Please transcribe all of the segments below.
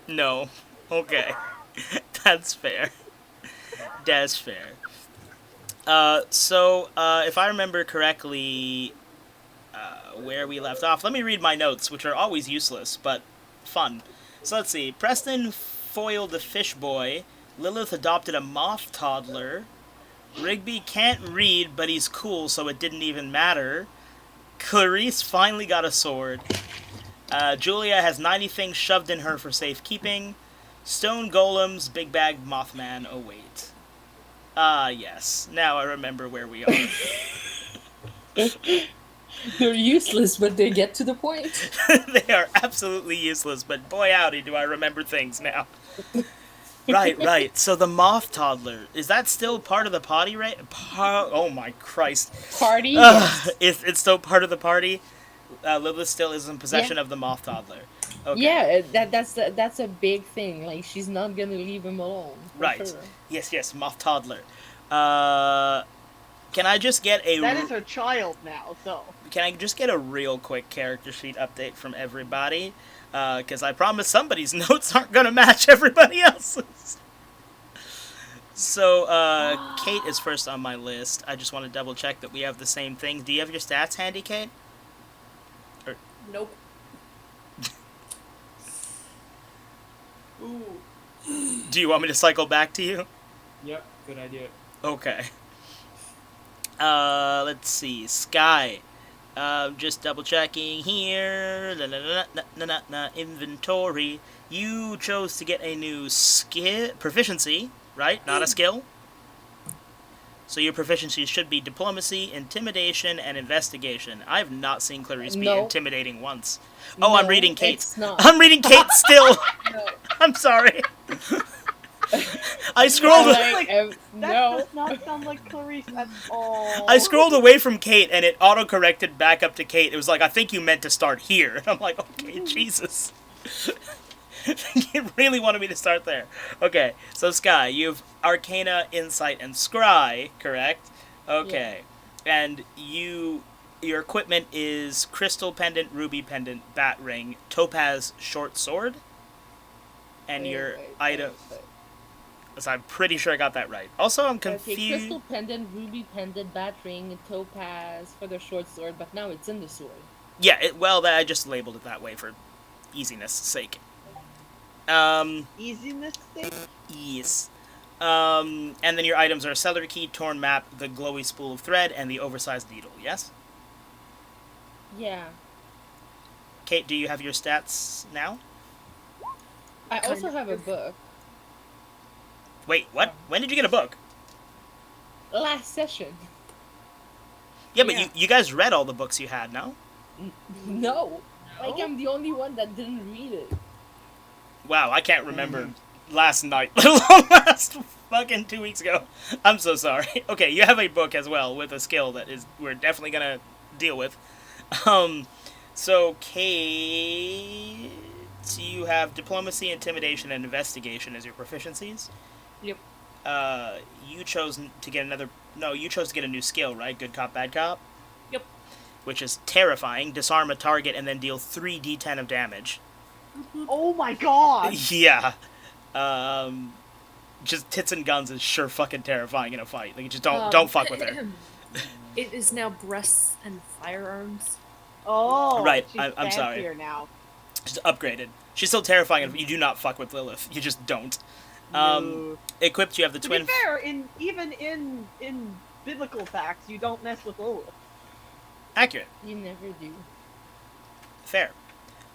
No. Okay. That's fair. That's fair. If I remember correctly, where we left off, let me read my notes, which are always useless, but fun. So let's see. Preston foiled the fish boy. Lilith adopted a moth toddler. Rigby can't read, but he's cool, so it didn't even matter. Clarice finally got a sword. Julia has 90 things shoved in her for safekeeping. Stone golems, big bag Mothman await. Ah, yes. Now I remember where we are. They're useless, but they get to the point. They are absolutely useless, but boy howdy do I remember things now. Right, right. So the moth toddler, is that still part of the party, right? Oh my Christ. Party, yes. It's still part of the party? Lilith still is in Yeah. possession of the moth toddler. Okay. Yeah, that's a big thing. Like she's not gonna leave him alone for Right. sure. Yes, yes, moth toddler. Uh, can I just get That is her child now, so. Can I just get a real quick character sheet update from everybody? Because I promise somebody's notes aren't going to match everybody else's. So, Kate is first on my list. I just want to double check that we have the same things. Do you have your stats handy, Kate? Or, Nope. Ooh. do you want me to cycle back to you? Yep, good idea. Okay. Let's see. Sky. Just double checking here. Inventory. You chose to get a new skill proficiency, right? Not a skill. So your proficiencies should be diplomacy, intimidation, and investigation. I've not seen Clarice be No. intimidating once. Oh, I'm No, reading Kate. it's not. I'm reading Kate still. No. I'm sorry. I scrolled. Like, That no. does not sound like Clarice at all. I scrolled away from Kate and it auto-corrected back up to Kate. It was like, I think you meant to start here. And I'm like, okay, Jesus. You really wanted me to start there. Okay, so Sky, you have Arcana, Insight, and Scry, correct? Okay. And your equipment is Crystal Pendant, Ruby Pendant, Bat Ring, Topaz Short Sword, and your item... So I'm pretty sure I got that right. Also, I'm Okay, confused... crystal pendant, ruby pendant, bat ring, and topaz for the short sword, but now it's in the sword. Yeah, I just labeled it that way for easiness' sake. Easiness sake? Yes. And then your items are a celery key, torn map, the glowy spool of thread, and the oversized needle, yes? Yeah. Kate, do you have your stats now? I also have a book. Wait, what? When did you get a book? Last session. Yeah, but you guys read all the books you had, no? No. Like, I'm the only one that didn't read it. Wow, I can't remember last night, let alone last fucking 2 weeks ago. I'm so sorry. Okay, you have a book as well with a skill that is we're definitely gonna deal with. So Kate, you have diplomacy, intimidation, and investigation as your proficiencies. Yep. You chose to get another. No, you chose to get a new skill, right? Good cop, bad cop. Yep. Which is terrifying. Disarm a target and then deal 3d10 of damage. Oh my god! Yeah. Just tits and guns is sure fucking terrifying in a fight. Like, just don't fuck with her. It is now breasts and firearms. Oh, Right, she's I'm sorry. fancier now. Just upgraded. She's still terrifying. You do not fuck with Lilith. You just don't. No. Equipped, you have the To twin. be fair, even in biblical facts, you don't mess with Lilith. Accurate. You never do. Fair.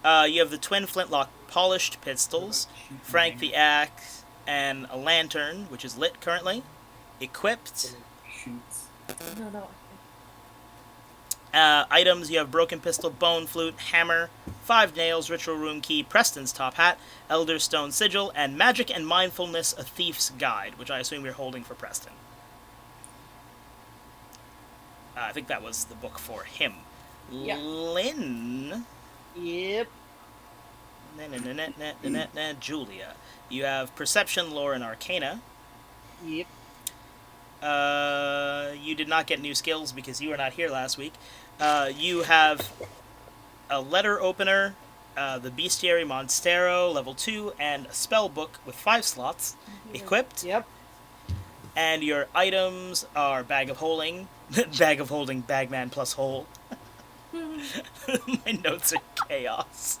You have the twin flintlock polished pistols, Frank the axe, and a lantern, which is lit currently. Equipped. Shoots. No. Items, you have broken pistol, bone flute, hammer, 5 nails, ritual room key, Preston's top hat, elder stone sigil, and magic and mindfulness, a thief's guide, which I assume you're holding for Preston. I think that was the book for him. Yeah. Lynn. Yep. Julia. You have perception, lore, and arcana. Yep. You did not get new skills because you were not here last week. You have a letter opener, the Bestiary Monstero, level 2, and a spell book with 5 slots equipped. Yep. And your items are Bag of Holding, Bag of Holding, Bagman plus Hole. My notes are chaos.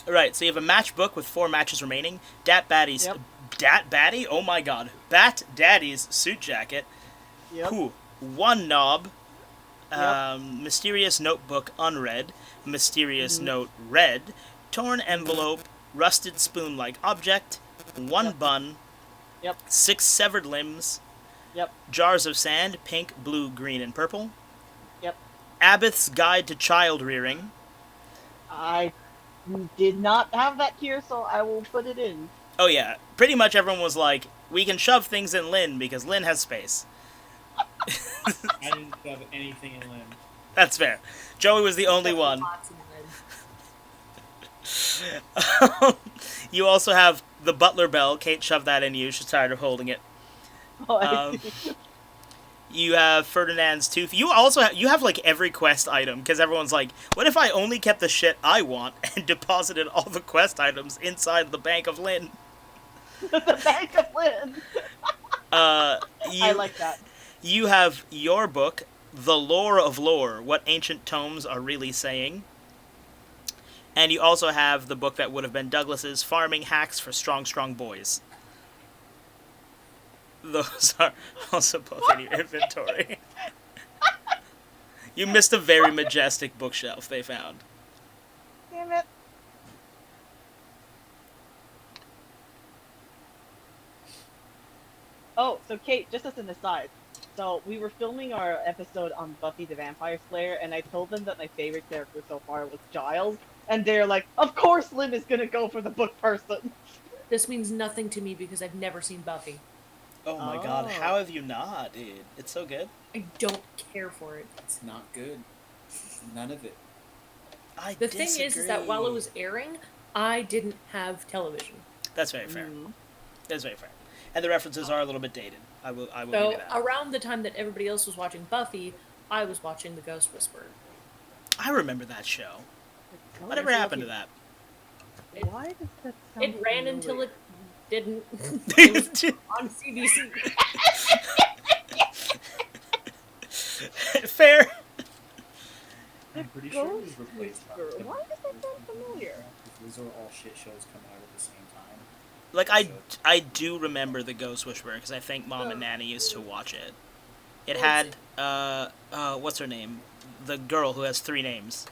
Right, so you have a matchbook with 4 matches remaining. Dat Batty's... Yep. Dat Batty? Oh my god. Bat Daddy's suit jacket. Yep. Ooh, 1 knob. Yep. Mysterious notebook unread. Mysterious note read. Torn envelope. Rusted spoon-like object. 1 bun. Yep. 6 severed limbs. Yep. Jars of sand, pink, blue, green, and purple. Yep. Abbot's Guide to Child Rearing. I did not have that here, so I will put it in. Oh yeah, pretty much everyone was like, we can shove things in Lynn because Lynn has space. I didn't shove anything in Lynn. That's fair. Joey was the only one. Lots in the You also have the butler bell. Kate shoved that in you. She's tired of holding it. Oh, I Um, see. You have Ferdinand's tooth. You also have like every quest item because everyone's like, what if I only kept the shit I want and deposited all the quest items inside the Bank of Lynn? The Bank of Lynn. I like that. You have your book, The Lore of Lore, What Ancient Tomes Are Really Saying. And you also have the book that would have been Douglas's, Farming Hacks for Strong, Strong Boys. Those are also both in your inventory. You missed a very majestic bookshelf they found. Damn it. Oh, so Kate, just as an aside, so we were filming our episode on Buffy the Vampire Slayer, and I told them that my favorite character so far was Giles, and they're like, of course Lynn is gonna go for the book person. This means nothing to me because I've never seen Buffy. Oh my god, how have you not, dude? It's so good. I don't care for it. It's not good. None of it. The thing is that while it was airing, I didn't have television. That's very fair. That's very fair. And the references are a little bit dated. I will give So you that. around the time that everybody else was watching Buffy, I was watching The Ghost Whisperer. I remember that show. Whatever happened to that? Why does that sound It ran until familiar? it didn't. It was on CBC. Fair. I'm pretty sure it was Ghost replaced by Whisperer. Why does that sound familiar? Those are all shit shows coming out at the same time. Like, I do remember the Ghost Whisperer, because I think Mom and Nanny used to watch it. It had, what's her name? The girl who has 3 names.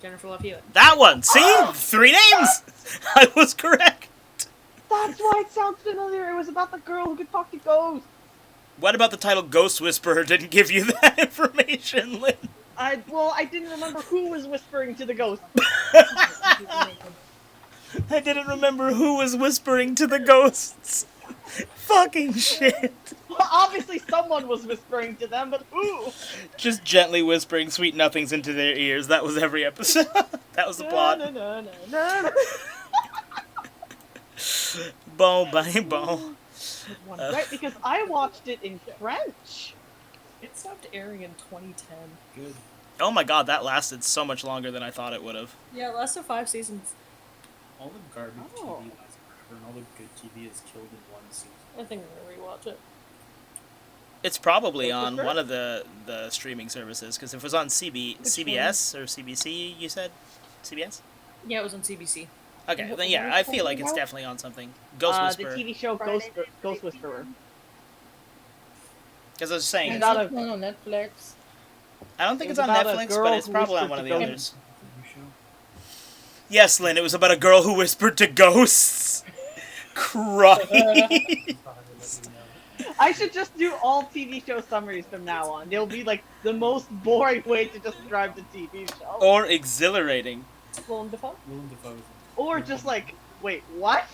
Jennifer Love Hewitt. That one! See? 3 names! I was correct! That's why it sounds familiar. It was about the girl who could talk to ghosts. What about the title Ghost Whisperer didn't give you that information, Lynn? I didn't remember who was whispering to the ghost. I didn't remember who was whispering to the ghosts. Fucking shit. Well, obviously someone was whispering to them, but who? Just gently whispering sweet nothings into their ears. That was every episode. That was the plot. No. Bon, bang, bon. Right, because I watched it in French. It stopped airing in 2010. Good. Oh my god, that lasted so much longer than I thought it would have. Yeah, it lasted 5 seasons. All the garbage Oh. TV lasts forever, and all the good TV is killed in one season. I think I'm gonna rewatch it. It's probably Ghost on Whisperer? one of the streaming services, because if it was on CBS or CBC, you said? CBS? Yeah, it was on CBC. Okay, What- then what yeah, are I you feel like talking it's about? definitely on something. Ghost The Whisperer. TV show Ghost Whisperer. Because I was saying, It's Is not it a- one on Netflix? I don't think It it's was on about a Netflix, girl but it's who probably on whispered one of to the ghosts. others. TV show? Yes, Lynn, it was about a girl who whispered to ghosts. Christ. I should just do all TV show summaries from now on. They'll be like the most boring way to describe the TV show. Or exhilarating. Willem Dafoe? Willem Dafoe's Or just like, wait, what?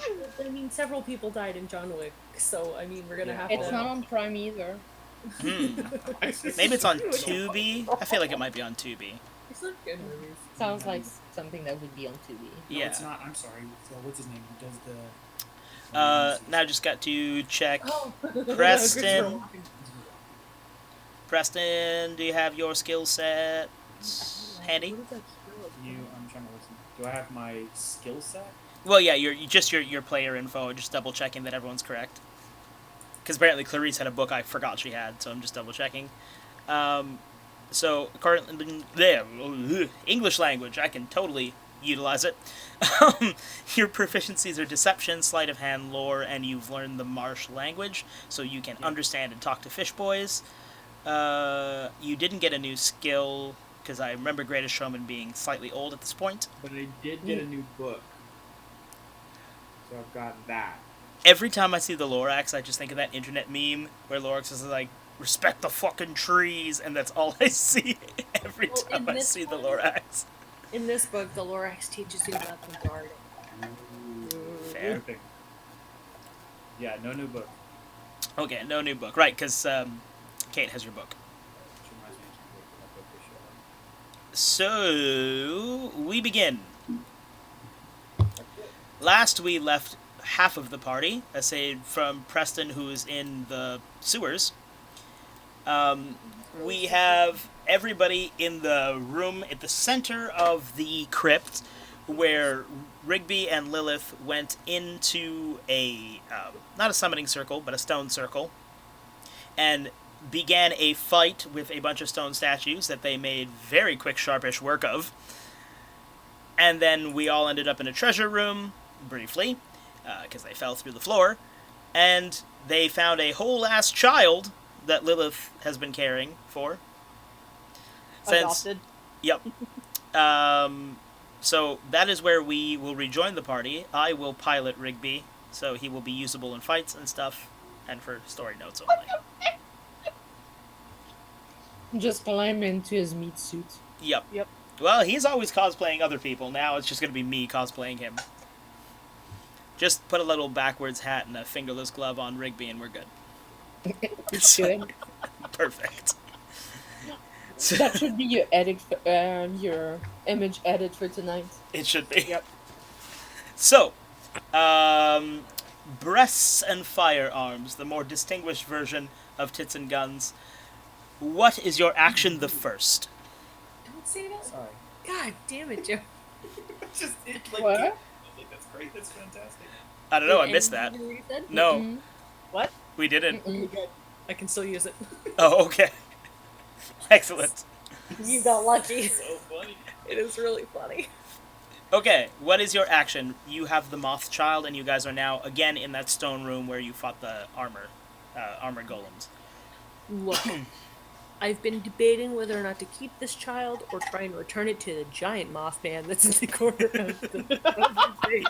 I mean, several people died in John Wick, so I mean, we're gonna Yeah. have It's to. not on Prime either. Maybe it's on Tubi. I feel like it might be on Tubi. It's not good movies. Sounds like something that would be on Tubi. No, Yeah. it's not. I'm sorry. So what's his name? Who does the... Now just got to check. Oh, Preston. Preston, do you have your skill set handy? I'm trying to Do I have my skill set? Well, yeah, your player info. Just double checking that everyone's correct. Because apparently Clarice had a book I forgot she had, so I'm just double checking. So currently, there, English language, I can totally utilize it. Your proficiencies are deception, sleight of hand, lore, and you've learned the marsh language, so you can understand and talk to fish boys. You didn't get a new skill, because I remember Greatest Showman being slightly old at this point. But I did get a new book. So I've got that. Every time I see the Lorax, I just think of that internet meme where Lorax is like, respect the fucking trees, and that's all I see every time I see the Lorax. In this book, the Lorax teaches you about the garden. Fair. Good thing. Yeah, no new book. Okay, no new book. Right, because Kate has your book. Which reminds me to look that book they showed. So, we begin. Last we left half of the party, aside from Preston, who is in the sewers. We have everybody in the room at the center of the crypt, where Rigby and Lilith went into a, not a summoning circle, but a stone circle, and began a fight with a bunch of stone statues that they made very quick, sharpish work of. And then we all ended up in a treasure room, briefly, because they fell through the floor, and they found a whole-ass child that Lilith has been caring for. Adopted. Yep. So that is where we will rejoin the party. I will pilot Rigby, so he will be usable in fights and stuff, and for story notes only. Just climb into his meat suit. Yep. Yep. Well, he's always cosplaying other people. Now it's just going to be me cosplaying him. Just put a little backwards hat and a fingerless glove on Rigby, and we're good. It's good. Perfect. That should be your edit, your image edit for tonight. It should be. Yep. So, breasts and firearms, the more distinguished version of tits and guns. What is your action the first? Don't say that. Sorry. God damn it, Joe. What? That's great. That's fantastic. I don't know, I missed that. No, Mm-mm. What? we didn't. Mm-mm. I can still use it. Oh, okay. Excellent. You got lucky. So funny. It is really funny. Okay, what is your action? You have the moth child, and you guys are now again in that stone room where you fought the armor golems. Look, I've been debating whether or not to keep this child or try and return it to the giant Mothman that's in the corner of the thing.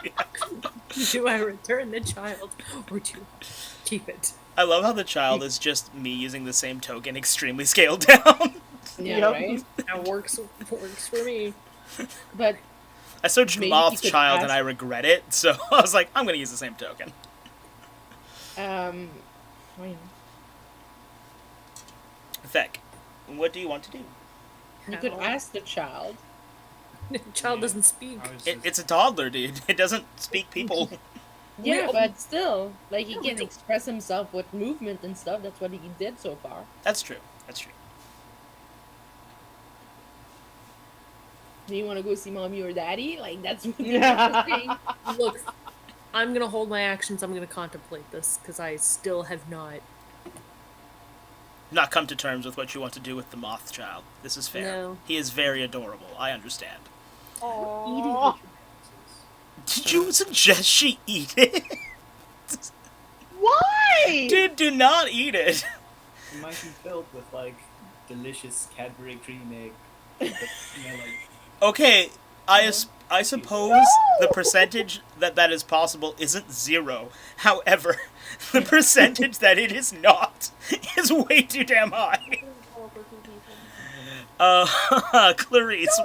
Do I return the child or do I keep it? I love how the child is just me using the same token, extremely scaled down. Yeah, Yep. right? That works for me. But I searched Maybe moth you could child ask- and I regret it, so I was like, I'm gonna use the same token. wait. Feck, what do you want to do? You could ask the child. The child doesn't speak. I was It's a toddler, dude. It doesn't speak people. Yeah, We- but still, like he No, can we- express himself with movement and stuff. That's what he did so far. That's true. That's true. Do you want to go see mommy or daddy? Like that's what Yeah. thing. Look, I'm gonna hold my actions. I'm gonna contemplate this because I still have not. Not come to terms with what you want to do with the moth child. This is fair. No. He is very adorable. I understand. Aww. Did you suggest she eat it? Why? Dude, do not eat it. It might be filled with like delicious Cadbury cream egg. You know, like Okay, I suppose the percentage that is possible isn't zero. However, the percentage that it is not is way too damn high. Clarice,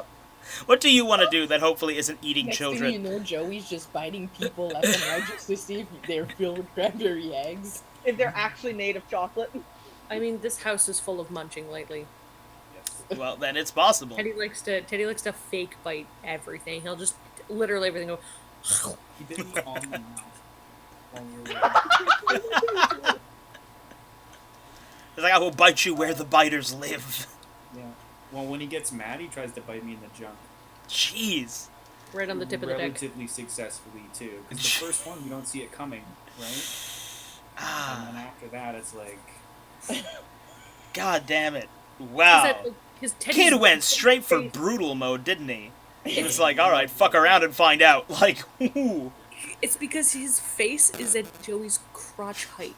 what do you want to do that hopefully isn't eating Next children? thing you know, Joey's just biting people left and right just to see if they're filled with cranberry eggs. If they're actually made of chocolate. I mean, this house is full of munching lately. yes. Well, then it's possible. Teddy likes to fake bite everything. He'll just literally everything go. He bit me on the mouth while we were It's like, I will bite you where the biters live. Yeah. Well, when he gets mad, he tries to bite me in the junk. Jeez. Right on the tip of the deck. relatively successfully too. Because the first one, you don't see it coming, right? And then after that, it's like, God damn it. Is Wow. that, like, his Kid teddy's went straight for face- brutal mode, didn't he? He was like, alright, fuck around and find out. Like, ooh. It's because his face is at Joey's crotch height.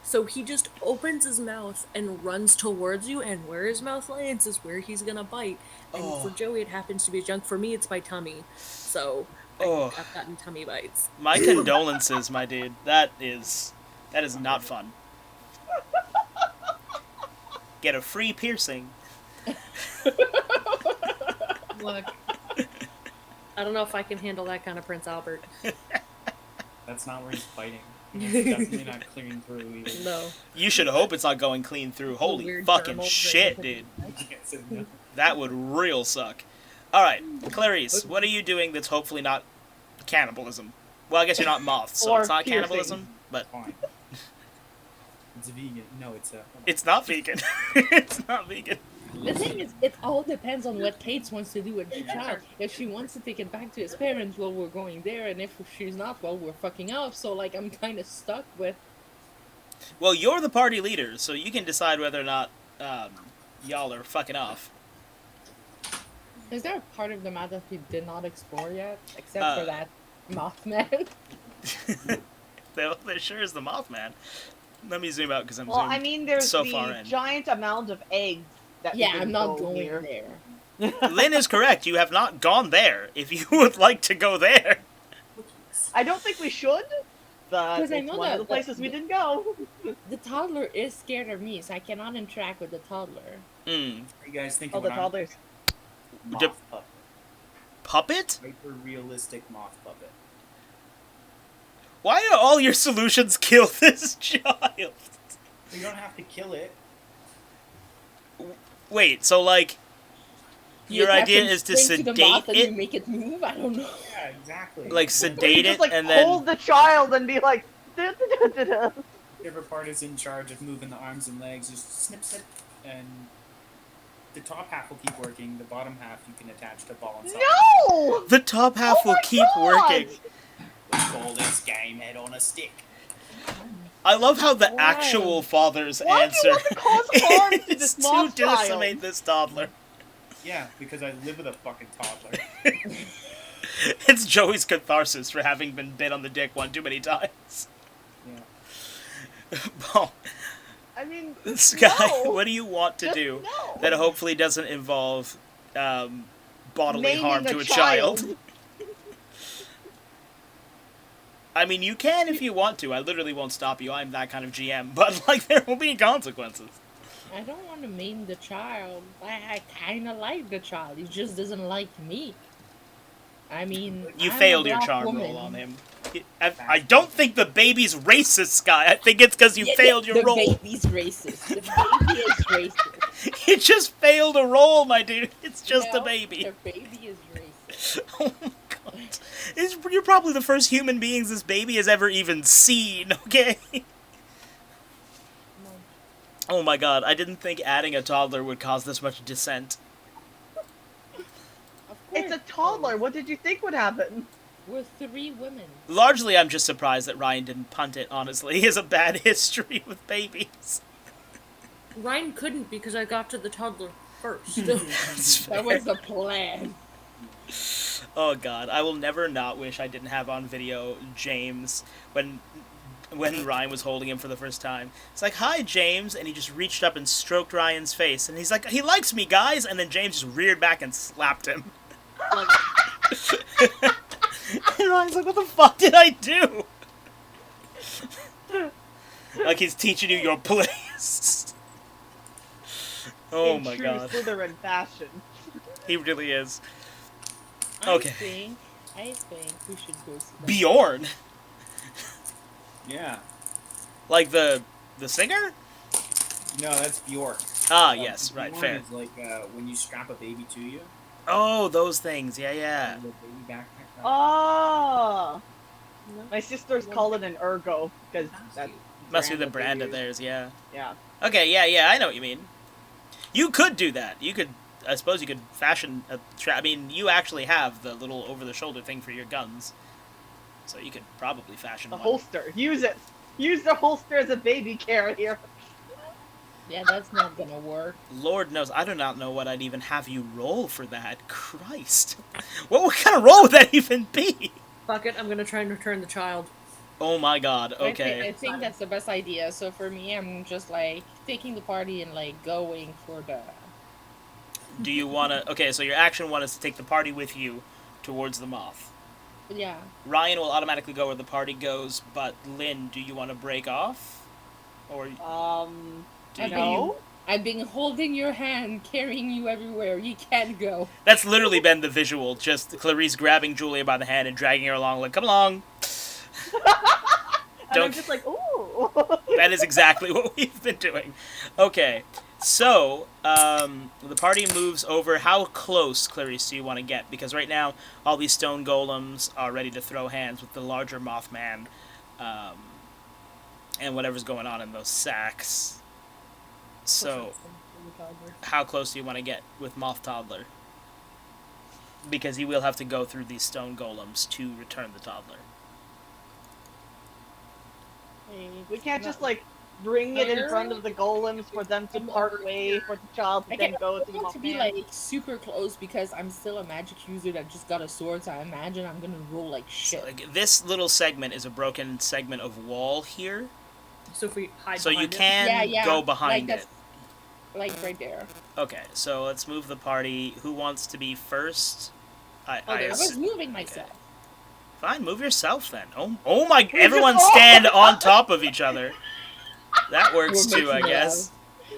So he just opens his mouth and runs towards you, and where his mouth lands is where he's gonna bite. And for Joey, it happens to be a junk. For me, it's my tummy. So I've gotten tummy bites. My condolences, my dude. That is not fun. Get a free piercing. Look, I don't know if I can handle that kind of Prince Albert. that's not where he's biting. He's definitely not clearing through either. No. You should hope it's not going clean through. Holy weird fucking thermal shit, thing. dude. Yeah, so no. That would real suck. Alright, Clarice, what are you doing that's hopefully not cannibalism? Well, I guess you're not moths, so Or it's not piercing. cannibalism, but Fine. It's vegan. No, it's it's not vegan. It's not vegan. The thing is, it all depends on what Kate wants to do with the child. If she wants to take it back to his parents, well, we're going there, and if she's not, well, we're fucking off. So, like, I'm kind of stuck with... Well, you're the party leader, so you can decide whether or not y'all are fucking off. Is there a part of the map that we did not explore yet? Except for that Mothman? There sure is the Mothman. Let me zoom out because I'm Well, zoomed I mean, there's so far the in. giant amount of eggs that we Yeah, can I'm not go going near. there. Lynn is correct. You have not gone there. If you would like to go there. I don't think we should, but 'Cause I it's know one of that- the places we didn't go. The toddler is scared of me, so I cannot interact with the toddler. Mm. Are you guys thinking Oh, the what I'm- toddlers. Moth Dep- puppet. Puppet? Hyper realistic moth puppet. Why do all your solutions kill this child? You don't have to kill it. Wait, so like, You your attach idea some is to string the sedate moth and it? you make it move? I don't know. Yeah, exactly. Like You sedate just it like and then hold the child and be like, da, da, da, da, da. Whichever part is in charge of moving the arms and legs, just snip, snip, and the top half will keep working. The bottom half you can attach to ball and socket. No! the top half Oh will my keep God! working. We call this game head on a stick. I love how the Why? actual father's Why do answer you want to cause harm to is this to moth child? decimate this toddler. Yeah, because I live with a fucking toddler. It's Joey's catharsis for having been bit on the dick one too many times. Yeah. Well, I mean, Sky, no. what do you want to Just do no. that hopefully doesn't involve bodily Maiming harm to a child? I mean, you can if you want to. I literally won't stop you. I'm that kind of GM. But, like, there will be consequences. I don't want to maim the child. I kind of like the child. He just doesn't like me. I mean, You I'm a failed your black charm woman. roll on him. I don't think the baby's racist, Sky. I think it's because you Yeah, failed your the roll. baby's racist. The baby is racist. You just failed a roll, my dude. It's just a No, baby. The baby is racist. Oh my god. You're probably the first human beings this baby has ever even seen, okay? Oh my god, I didn't think adding a toddler would cause this much dissent. Of It's a course. toddler. What did you think would happen? We're 3 women. Largely, I'm just surprised that Ryan didn't punt it, honestly. He has a bad history with babies. Ryan couldn't because I got to the toddler first. That's That fair. was the plan. Oh god, I will never not wish I didn't have on video James when Ryan was holding him for the first time. It's like, "Hi, James," and he just reached up and stroked Ryan's face, and he's like, "He likes me, guys," and then James just reared back and slapped him. Like, And Ryan's like, "What the fuck did I do?" Like he's teaching you your place. Oh In my true god, Slytherin fashion. he really is. I Okay. think we should go see that. Bjorn, Yeah. like the singer. No, that's Bjork. Ah, yes, right, Bjorn fair. is like when you strap a baby to you. Oh, those things, yeah. The baby backpack. Oh! My sisters call it an ergo, because that's Must be brand the that they brand of use. theirs, yeah. Yeah. Okay, yeah, I know what you mean. You could do that. You could I suppose you could fashion a trap. I mean, you actually have the little over-the-shoulder thing for your guns, so you could probably fashion A one. holster. Use it. Use the holster as a baby carrier. Yeah, that's not gonna work. Lord knows, I do not know what I'd even have you roll for that. Christ. What kind of roll would that even be? Fuck it, I'm gonna try and return the child. Oh my god, okay. I think that's the best idea. So for me, I'm just like taking the party and like going for the. Do you want to... Okay, so your action one is to take the party with you towards the moth. Yeah. Ryan will automatically go where the party goes, but Lynn, do you want to break off? Or... I do No. I've been holding your hand, carrying you everywhere. You can't go. That's literally been the visual, just Clarice grabbing Julia by the hand and dragging her along, like, come along. And I'm Don't- just like, ooh. That is exactly what we've been doing. Okay, so, the party moves over. How close, Clarice, do you want to get? Because right now, all these stone golems are ready to throw hands with the larger Mothman, and whatever's going on in those sacks. So, how close do you want to get with Moth Toddler? Because you will have to go through these stone golems to return the toddler. We can't just like bring it in front of the golems for them to part way for the child to I then go to the don't want to be Mothman. like super close because I'm still a magic user that just got a sword. So I imagine I'm gonna roll like shit. So, like, this little segment is a broken segment of wall here, So if we hide so you behind it- can go behind like it. Like right there. Okay, so let's move the party. Who wants to be first? I I was assume- moving myself. Fine, move yourself then. Oh my! We Everyone just all- stand on top of each other. That works We're too, I making guess.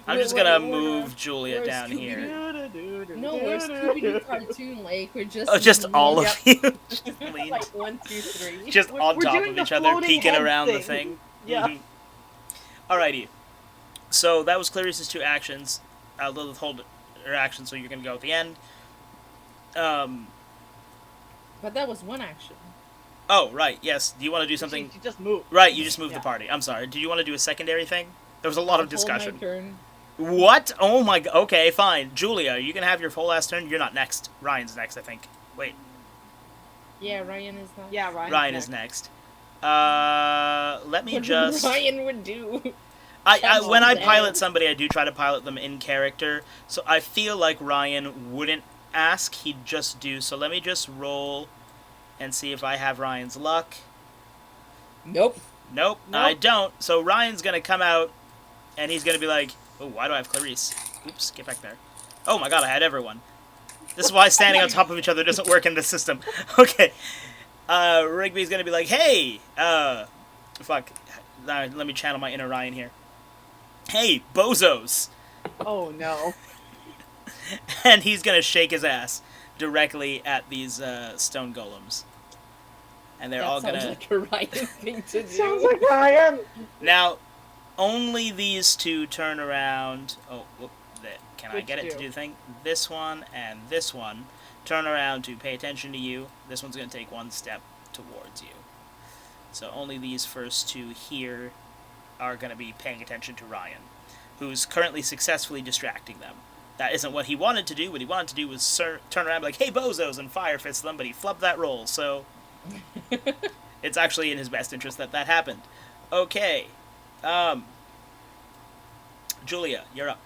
I'm We're- just gonna we're- move Julia we're down Scooby-Doo. here. No, we're Scooby-Doo cartoon. Like we're just. Oh, just all of you. Just leaned- like 1, 2, 3. just We're- on we're top doing of the each other, floating peeking head around the thing. thing. Yeah. Mhm. Alrighty. So that was Clarice's two actions. Lilith hold her action, so you're gonna go at the end. But that was one action. Oh, right, yes. Do you want to do something? She just moved. Right, you just moved Yeah. the party. I'm sorry. Do you want to do a secondary thing? There was a lot of Hold discussion. my turn. What? Oh my... Okay, fine. Julia, you can have your full last turn. You're not next. Ryan's next, I think. Wait, Yeah, Ryan is not. Yeah, Ryan is next. Let me What just... Ryan would do. When I Sounds pilot bad. somebody, I do try to pilot them in character. So I feel like Ryan wouldn't ask. He'd just do. So let me just roll and see if I have Ryan's luck. Nope. Nope, Nope. I don't. So Ryan's going to come out, and he's going to be like, oh, why do I have Clarice? Oops, get back there. Oh my god, I had everyone. This is why standing on top of each other doesn't work in this system. Okay. Rigby's going to be like, hey, fuck. Let me channel my inner Ryan here. Hey, bozos! Oh no. And he's gonna shake his ass directly at these stone golems. And they're That all sounds gonna... like a Ryan thing to do. Sounds like Ryan. Now, only these two turn around... Oh, whoop, can I Which get it to two? do the thing? This one and this one turn around to pay attention to you. This one's gonna take one step towards you. So only these first two here are going to be paying attention to Ryan, who's currently successfully distracting them. That isn't what he wanted to do. What he wanted to do was turn around and be like, hey, bozos, and fire fist them, but he flubbed that roll, so it's actually in his best interest that that happened. Okay. Julia, you're up.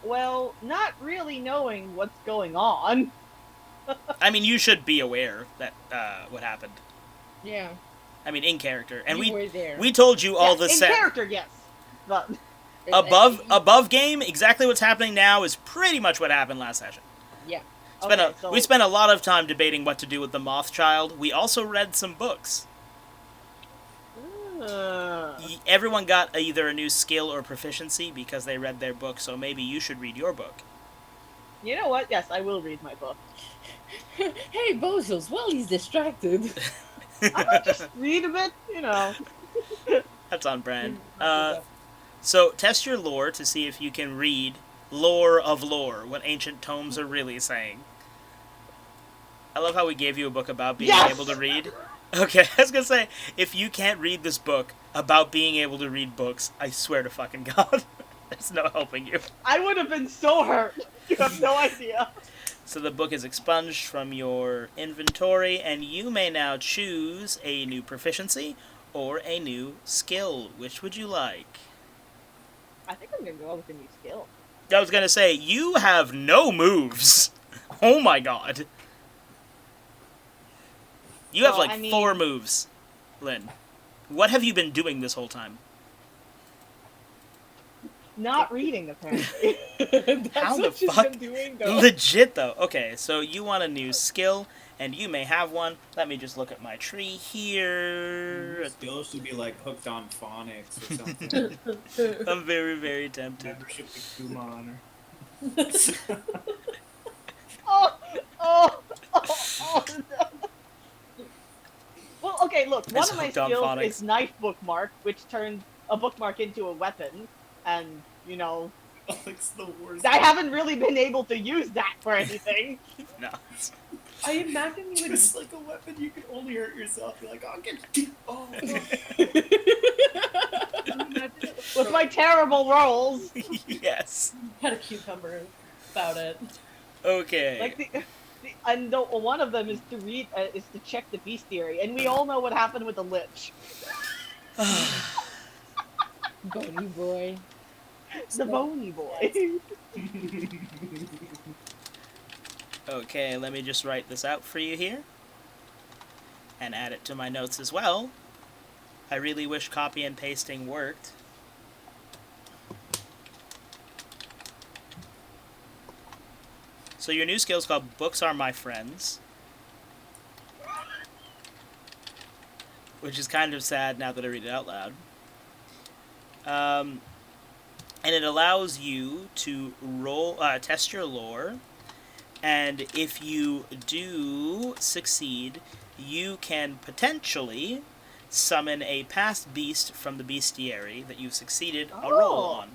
Well, not really knowing what's going on. I mean, you should be aware that what happened. Yeah. I mean, in character. And You were there. we told you all Yes, the in set... character, yes. But Above game, exactly what's happening now is pretty much what happened last session. Yeah. We spent a lot of time debating what to do with the Moth Child. We also read some books. Everyone got either a new skill or proficiency because they read their book, so maybe you should read your book. You know what? Yes, I will read my book. Hey, bozos, while he's distracted. I might just read a bit, you know. That's on brand. So test your lore to see if you can read lore of lore, what ancient tomes are really saying. I love how we gave you a book about being Yes! able to read. Okay, I was gonna say, if you can't read this book about being able to read books, I swear to fucking God. There's no helping you. I would have been so hurt. You have no idea. So the book is expunged from your inventory, and you may now choose a new proficiency or a new skill. Which would you like? I think I'm gonna go with a new skill. I was gonna say, you have no moves. Oh my god. You have Well, like I mean- 4 moves, Lynn. What have you been doing this whole time? Not reading, apparently. That's How the what she's fuck? been doing, though. Legit, though. Okay, so you want a new skill, and you may have one. Let me just look at my tree here. Skill should be like hooked on phonics or something. I'm very, very tempted. Membership with Kumon Oh, no. Well, okay, look, one It's of my hooked on skills phonics. is knife bookmark, which turns a bookmark into a weapon, and, you know, It's the worst. I haven't really been able to use that for anything. No. I imagine you would. Just like a weapon, you can only hurt yourself. You're like, I'll get you. Oh, With my terrible rolls. Yes. Had a cucumber about it. Okay. Like, one of them is to read, is to check the bestiary, and we all know what happened with the lich. Bony boy. The bony boy. Okay, let me just write this out for you here. And add it to my notes as well. I really wish copy and pasting worked. So your new skill is called Books Are My Friends. Which is kind of sad now that I read it out loud. And it allows you to test your lore. And if you do succeed, you can potentially summon a past beast from the bestiary that you've succeeded a roll Oh. on.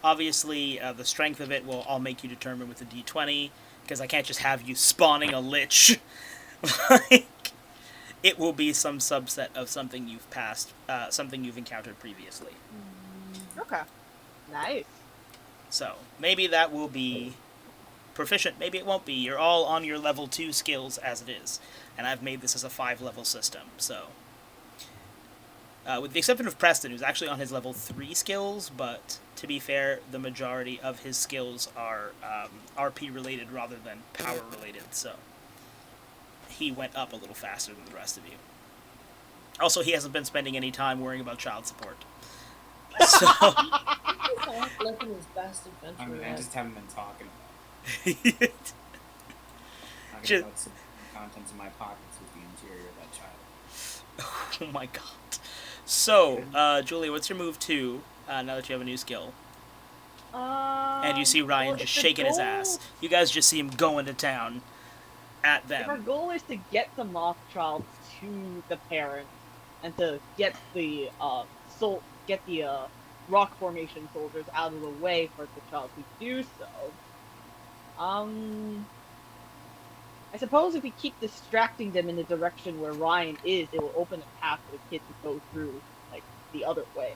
Obviously, the strength of it will all make you determine with a d20, because I can't just have you spawning a lich. Like, it will be some subset of something you've passed, something you've encountered previously. Okay. Nice. So, maybe that will be proficient, maybe it won't be. You're all on your level 2 skills as it is, and I've made this as a 5-level system, so... with the exception of Preston, who's actually on his level 3 skills, but to be fair, the majority of his skills are RP-related rather than power-related, so he went up a little faster than the rest of you. Also, he hasn't been spending any time worrying about child support. So... Like in his best adventure. I mean, I yet. just haven't been talking Just- about some contents in my pockets with the interior of that child. Oh my god. So, Julia, what's your move 2, now that you have a new skill? And you see Ryan well, just if the shaking his goal- ass. You guys just see him going to town at If our them. goal is to get the moth child to the parent, and to get the rock formation soldiers out of the way for the child to do so, I suppose if we keep distracting them in the direction where Ryan is, it will open a path for the kid to go through, like, the other way.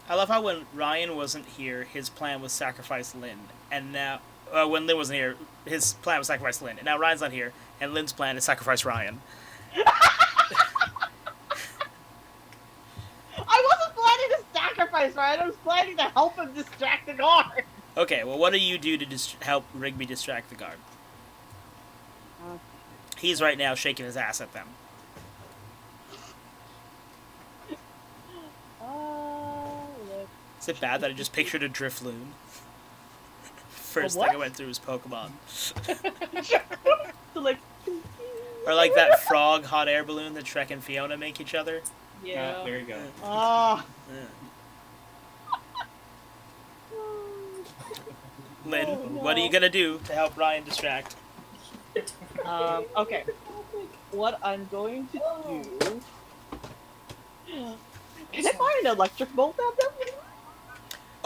I love how when Ryan wasn't here, his plan was sacrifice Lynn. And now, when Lynn wasn't here, his plan was sacrifice Lynn. And now Ryan's not here, and Lynn's plan is sacrifice Ryan. I wasn't planning to sacrifice Ryan, I was planning to help him distract the guard! Okay, well, what do you do to help Rigby distract the guard? He's right now shaking his ass at them. Let's Is it bad that I just pictured a Drifloon? First A thing I what? went through was Pokemon. So, like, Or like that frog hot air balloon that Shrek and Fiona make each other. Yeah. There you go. ah. Lynn, Oh, what are you no. gonna do to help Ryan distract? Okay. What I'm going to do... Can I fire an electric bolt at them?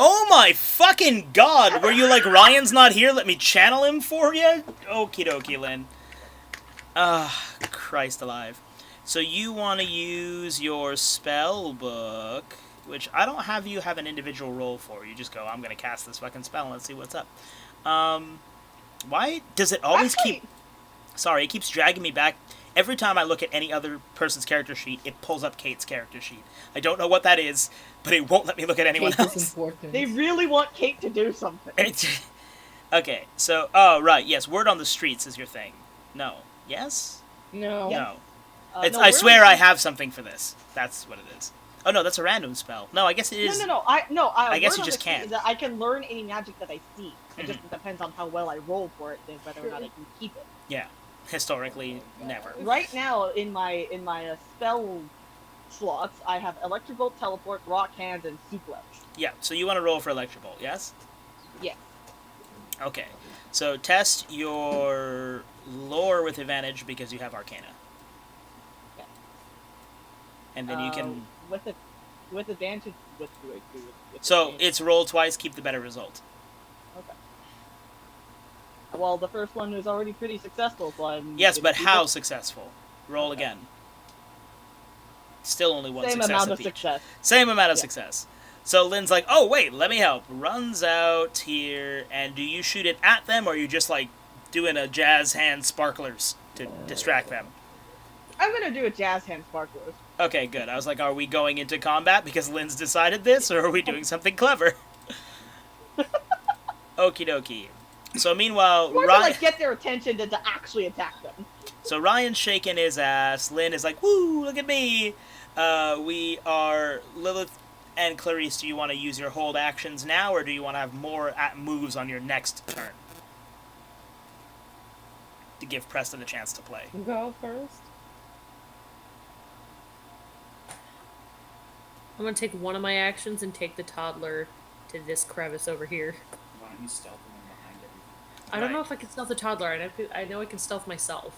Oh my fucking god! Were you like, Ryan's not here, let me channel him for you? Okie dokie, Lynn. Christ alive. So you want to use your spell book, which I don't have you have an individual roll for. You just go, I'm going to cast this fucking spell and let's see what's up. Why does it always keep... Sorry, it keeps dragging me back. Every time I look at any other person's character sheet, it pulls up Kate's character sheet. I don't know what that is, but it won't let me look at anyone Kate is else. important. They really want Kate to do something. Okay, so... Oh, right, yes, word on the streets is your thing. No. Yes? No. No. No, I we're swear on- I have something for this. That's what it is. Oh, no, that's a random spell. No, I guess it is... No. I guess word you on just the street can't. is that I can learn any magic that I see. It Mhm. just depends on how well I roll for it, then whether or not I can keep it. Yeah. Historically, never. Right now, in my spell slots, I have Electric Bolt, Teleport, Rock Hands, and Suplex. Yeah, so you want to roll for Electric Bolt, yes? Yeah. Okay. So test your lore with advantage because you have Arcana. Yeah. And then you can... With advantage. What do I do? With So advantage? it's roll twice, keep the better result. Okay. Well, the first one was already pretty successful, so I'm. Yes, gonna but keep how it. successful? Roll Okay. again. Still only one Same success amount of of each. success. Same amount of Yeah. success. So Lynn's like, oh wait, let me help. Runs out here, and do you shoot it at them, or are you just like doing a jazz hand sparklers to distract them? I'm gonna do a jazz hand sparklers. Okay, good. I was like, are we going into combat because Lynn's decided this, or are we doing something clever? Okie dokie. So meanwhile, More to Ryan... like get their attention than to actually attack them. So Ryan's shaking his ass. Lynn is like, woo, look at me. We are Lilith and Clarice. Do you want to use your hold actions now, or do you want to have more moves on your next turn? To give Preston a chance to play. Go first. I'm gonna take one of my actions and take the toddler to this crevice over here. Why don't you stealth them in behind everything? I don't know Right. if I can stealth the toddler. I know I can stealth myself.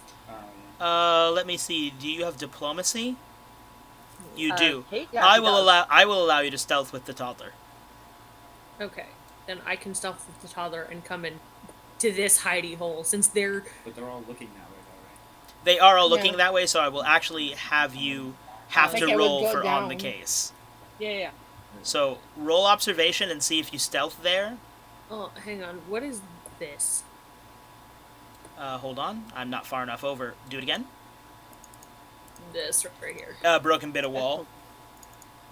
Oh, yeah. Let me see. Do you have diplomacy? You do. Kate? Yeah, I she will does. allow. I will allow you to stealth with the toddler. Okay, then I can stealth with the toddler and come in to this hidey hole since they're. But they're all looking that way, though, right? They are all looking Yeah. that way, so I will actually have you have think to I would roll go for on the down. case. Yeah. So roll observation and see if you stealth there. Oh, hang on. What is this? Hold on. I'm not far enough over. Do it again. This right here. Broken bit of wall.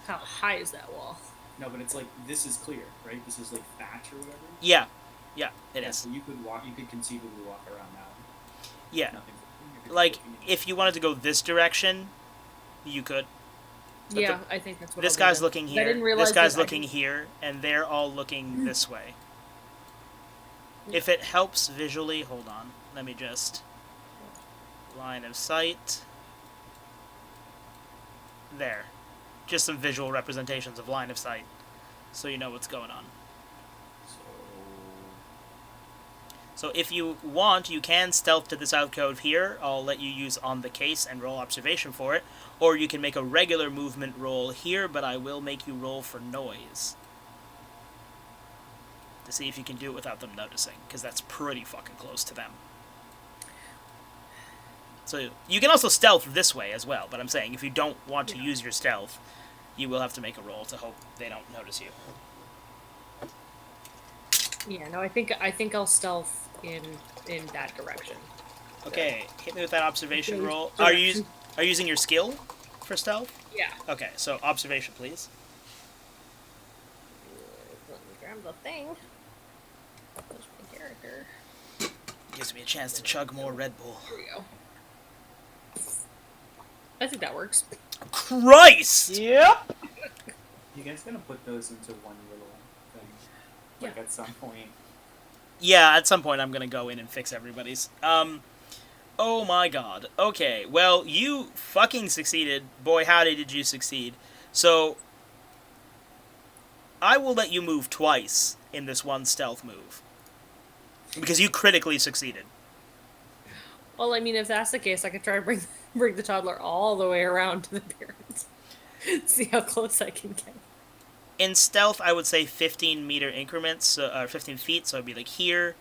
How high is that wall? No, but it's like, this is clear, right? This is like thatch or whatever. Yeah. Yeah, it Yeah, is. so you could conceivably walk around that. Yeah. Nothing. Like, if you wanted to go this direction, you could. But Yeah, I think that's what. This I'll do guy's then. looking 'Cause here. I didn't realize This guy's that I looking can- here, and they're all looking this way. If it helps visually, hold on. Let me just... Line of sight. There. Just some visual representations of line of sight, so you know what's going on. So if you want, you can stealth to this alcove here. I'll let you use on the case and roll observation for it. Or you can make a regular movement roll here, but I will make you roll for noise. To see if you can do it without them noticing, because that's pretty fucking close to them. So you can also stealth this way as well, but I'm saying if you don't want to use your stealth, you will have to make a roll to hope they don't notice you. Yeah, no, I think I'll stealth in that direction. Okay, hit me with that observation Okay, roll. so Are you using your skill for stealth? Yeah. Okay, so observation, please. Let me grab the thing. There's my character. Gives me a chance to chug more Red Bull. Here we go. I think that works. Christ! Yep. You guys gonna put those into one little thing? Like at some point. Yeah, at some point I'm gonna go in and fix everybody's. Oh my god. Okay, well, you fucking succeeded. Boy, howdy did you succeed. So, I will let you move twice in this one stealth move. Because you critically succeeded. Well, I mean, if that's the case, I could try to bring the toddler all the way around to the parents. See how close I can get. In stealth, I would say 15 meter increments, or 15 feet, so it'd be like here,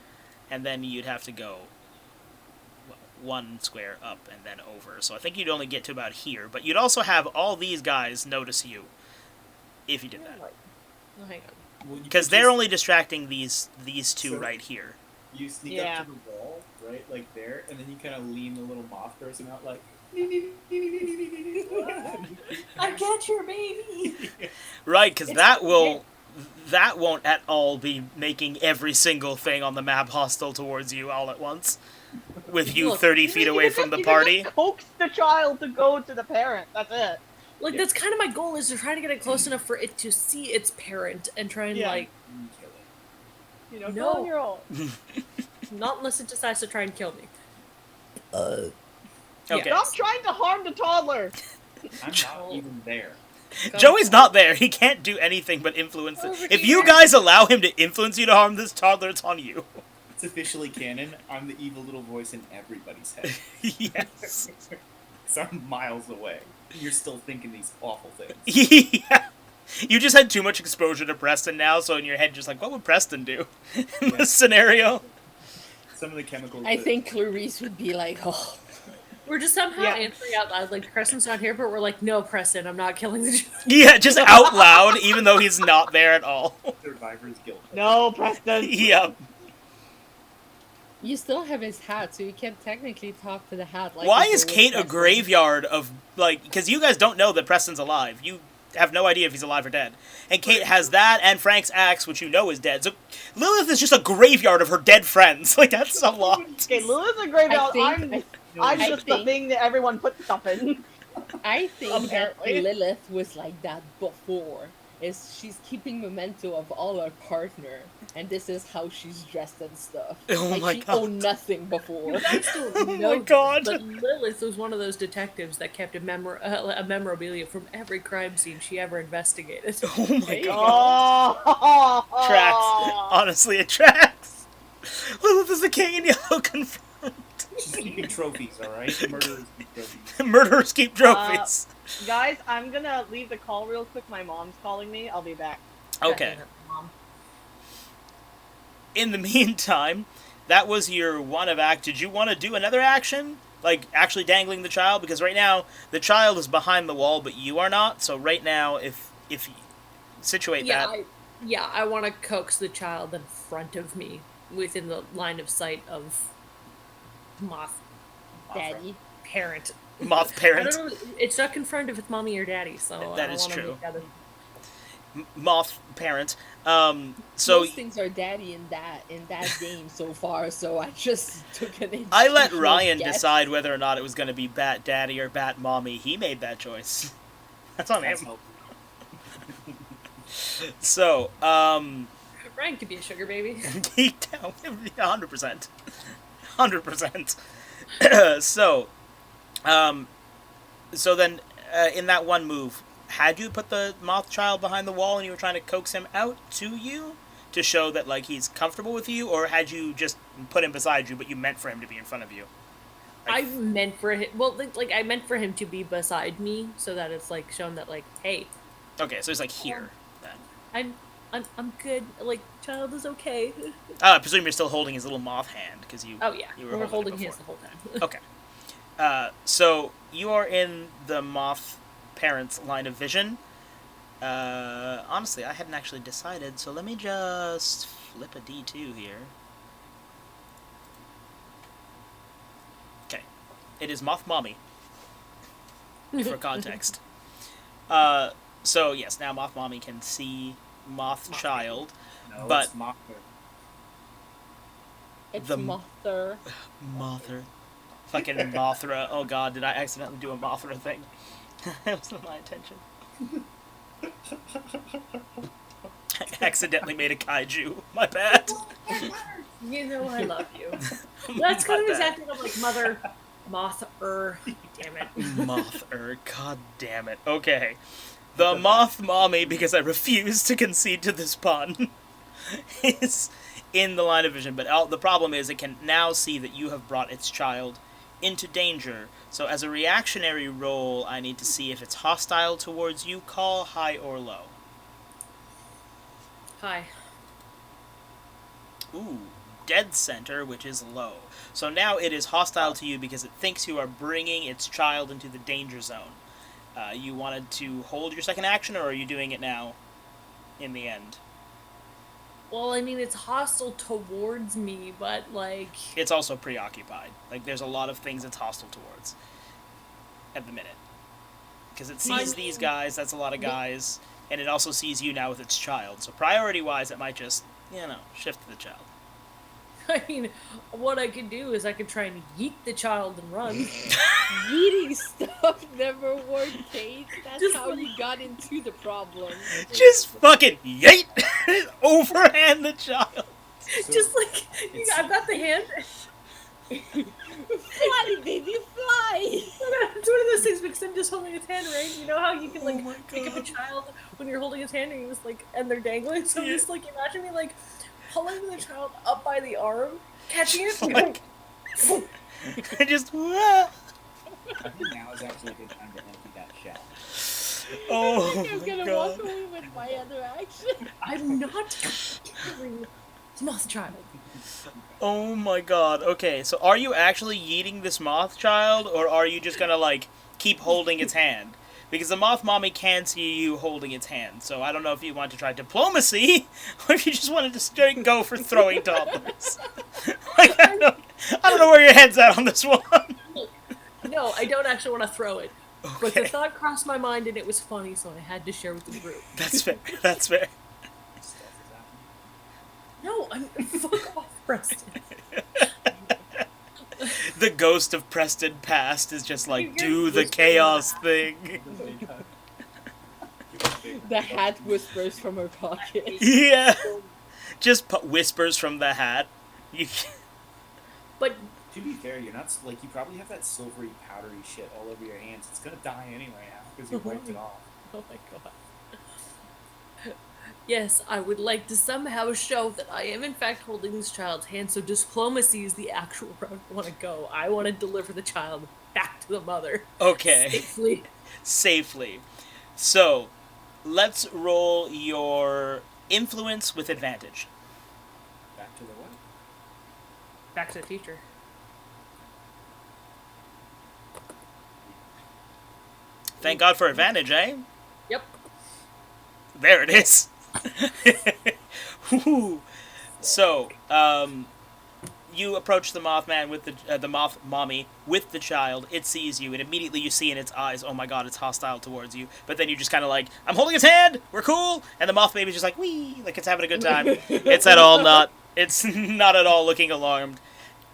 and then you'd have to go, well, one square up and then over. So I think you'd only get to about here, but you'd also have all these guys notice you if you did that. Oh, hang on. Well, you Because could they're just- only distracting these two So- right here. You sneak Yeah. up to the wall, right, like there, and then you kind of lean the little moth person out, like. I got your baby. Right, because It's- that won't at all be making every single thing on the map hostile towards you all at once. With you Look, 30 feet away from the party. You can just coax the child to go to the parent. That's it. Like that's kind of my goal is to try to get it close enough for it to see its parent and try and Yeah. like You kill it. You know, No. go on your own. not unless it decides to try and kill me. Okay. Stop trying to harm the toddler. I'm not even there. Joey's not there. He can't do anything but influence it. Over If you here. guys allow him to influence you to harm this toddler, it's on you. It's officially canon. I'm the evil little voice in everybody's head. Yes. So I'm miles away. You're still thinking these awful things. Yeah. You just had too much exposure to Preston now, so in your head, just like, what would Preston do in this scenario? Some of the chemicals. I that- think Clarice would be like, oh. We're just somehow Yeah. answering out loud like Preston's not here, but we're like, no, Preston, I'm not killing the child. Yeah, just out loud, even though he's not there at all. Survivor's guilt. No, Preston. Yep. You still have his hat, so you can technically talk to the hat. Like Why if is it was Kate a Preston. graveyard of, like, because you guys don't know that Preston's alive. You have no idea if he's alive or dead. And Kate has that and Frank's axe, which you know is dead. So Lilith is just a graveyard of her dead friends. Like, that's a lot. Okay, Lulu's a graveyard. I I'm I just the think- thing that everyone puts stuff in. I think that Apparently. Lilith was like that before. Is she's keeping memento of all her partner, and this is how she's dressed and stuff. Oh like my she God. owned nothing before. You guys don't Oh know my God. But Lilith was one of those detectives that kept a memorabilia from every crime scene she ever investigated. Oh my There you god. Oh, Tracks. Honestly, it tracks. Lilith is the king in yellow confirmed. She's keeping trophies, alright? Murderers keep trophies. Murderers keep trophies. Guys, I'm gonna leave the call real quick. My mom's calling me. I'll be back. Okay. Mom. In the meantime, that was your one of act. Did you want to do another action? Like, actually dangling the child? Because right now, the child is behind the wall, but you are not. So right now, if you situate that... I want to coax the child in front of me, within the line of sight of Moth Daddy. parent. Moth I parent. don't know. It's not confirmed if it's mommy or daddy, so That I is don't wanna true. make that a- Moth parent. So Most things are daddy in that game so far, so I just took an I let intuitive Ryan guess. decide whether or not it was going to be Bat Daddy or Bat Mommy. He made that choice. That's on That's him. helpful. So, Ryan could be a sugar baby. 100%. 100%. So then, in that one move, had you put the moth child behind the wall and you were trying to coax him out to you to show that, like, he's comfortable with you, or had you just put him beside you, but you meant for him to be in front of you? I meant for him. Well, like I meant for him to be beside me, so that it's like shown that like, hey, Okay, so he's, like, here, then. I'm good. Like, child is okay. I presume you're still holding his little moth hand, because you... Oh yeah, You we were were holding holding it his the whole time. Okay. So you are in the moth parent's line of vision. Honestly, I hadn't actually decided, so let me just flip a D2 here. Okay. It is Moth Mommy, for context. So yes, now Moth Mommy can see Moth Child. No, But- it's Mothra. It's the- mother. Mother. Fucking Mothra. Oh god, did I accidentally do a Mothra thing? That wasn't my intention. I accidentally made a kaiju. My bad. You know I love you. My That's kind of bad. exactly I'm like mother, moth, damn it. Moth-er. God damn it. Okay. The Moth Mommy, because I refuse to concede to this pun, is in the line of vision. But the problem is it can now see that you have brought its child into danger. So as a reactionary roll, I need to see if it's hostile towards you. Call high or low. Hi. Ooh, dead center, which is low. So now it is hostile to you because it thinks you are bringing its child into the danger zone. You wanted to hold your second action, or are you doing it now in the end? Well, I mean, it's hostile towards me, but, like... It's also preoccupied. Like, there's a lot of things it's hostile towards at the minute. Because it sees these guys, that's a lot of guys, and it also sees you now with its child. So priority-wise, it might just, shift to the child. I mean, what I could do is I could try and yeet the child and run. Yeeting stuff never worked, Kate. That's Just how like- you got into the problem. Just fucking yeet! Overhand the child! Just like, I've got the hand. Fly, baby, fly! It's one of those things because I'm just holding its hand, right? You know how you can, like, my pick up a God. child when you're holding its hand and you just, like, and they're dangling? So Yeah. just, like, imagine me, like, pulling the child up by the arm, catching it, and Like- going, Just, wah. I think now is actually a good time to empty that shell. Oh I'm my gonna God. walk away with my other action. I'm not carrying the moth child. Oh my God. Okay, so are you actually yeeting this moth child, or are you just gonna, like, keep holding its hand? Because the moth mommy can see you holding its hand, so I don't know if you want to try diplomacy, or if you just wanted to straight go for throwing toppers. Like, I don't know where your head's at on this one. No, I don't actually want to throw it. But the Okay, thought crossed my mind and it was funny, so I had to share with the group. that's fair, that's fair. Stuff is happening. No, I'm fuck off, Preston. The ghost of Preston past is just like, You're do the whispering chaos that. thing. The hat whispers from her pocket. Yeah. Just whispers from the hat. You But To be fair, you're not like you probably have that silvery, powdery shit all over your hands. It's gonna die anyway now because you wiped it off. oh my god. Yes, I would like to somehow show that I am in fact holding this child's hand, so diplomacy is the actual route I want to go. I want to deliver the child back to the mother. Okay. Safely. Safely. So, let's roll your influence with advantage. Back to the what? Back to the future. Thank God for advantage, eh? Yep. There it is. Whew. So, you approach the Mothman with the Moth Mommy with the child. It sees you, and immediately you see in its eyes, oh my God, it's hostile towards you. But then you just kind of like, I'm holding its hand. We're cool. And the Moth Baby's just like, wee, like it's having a good time. It's not at all looking alarmed.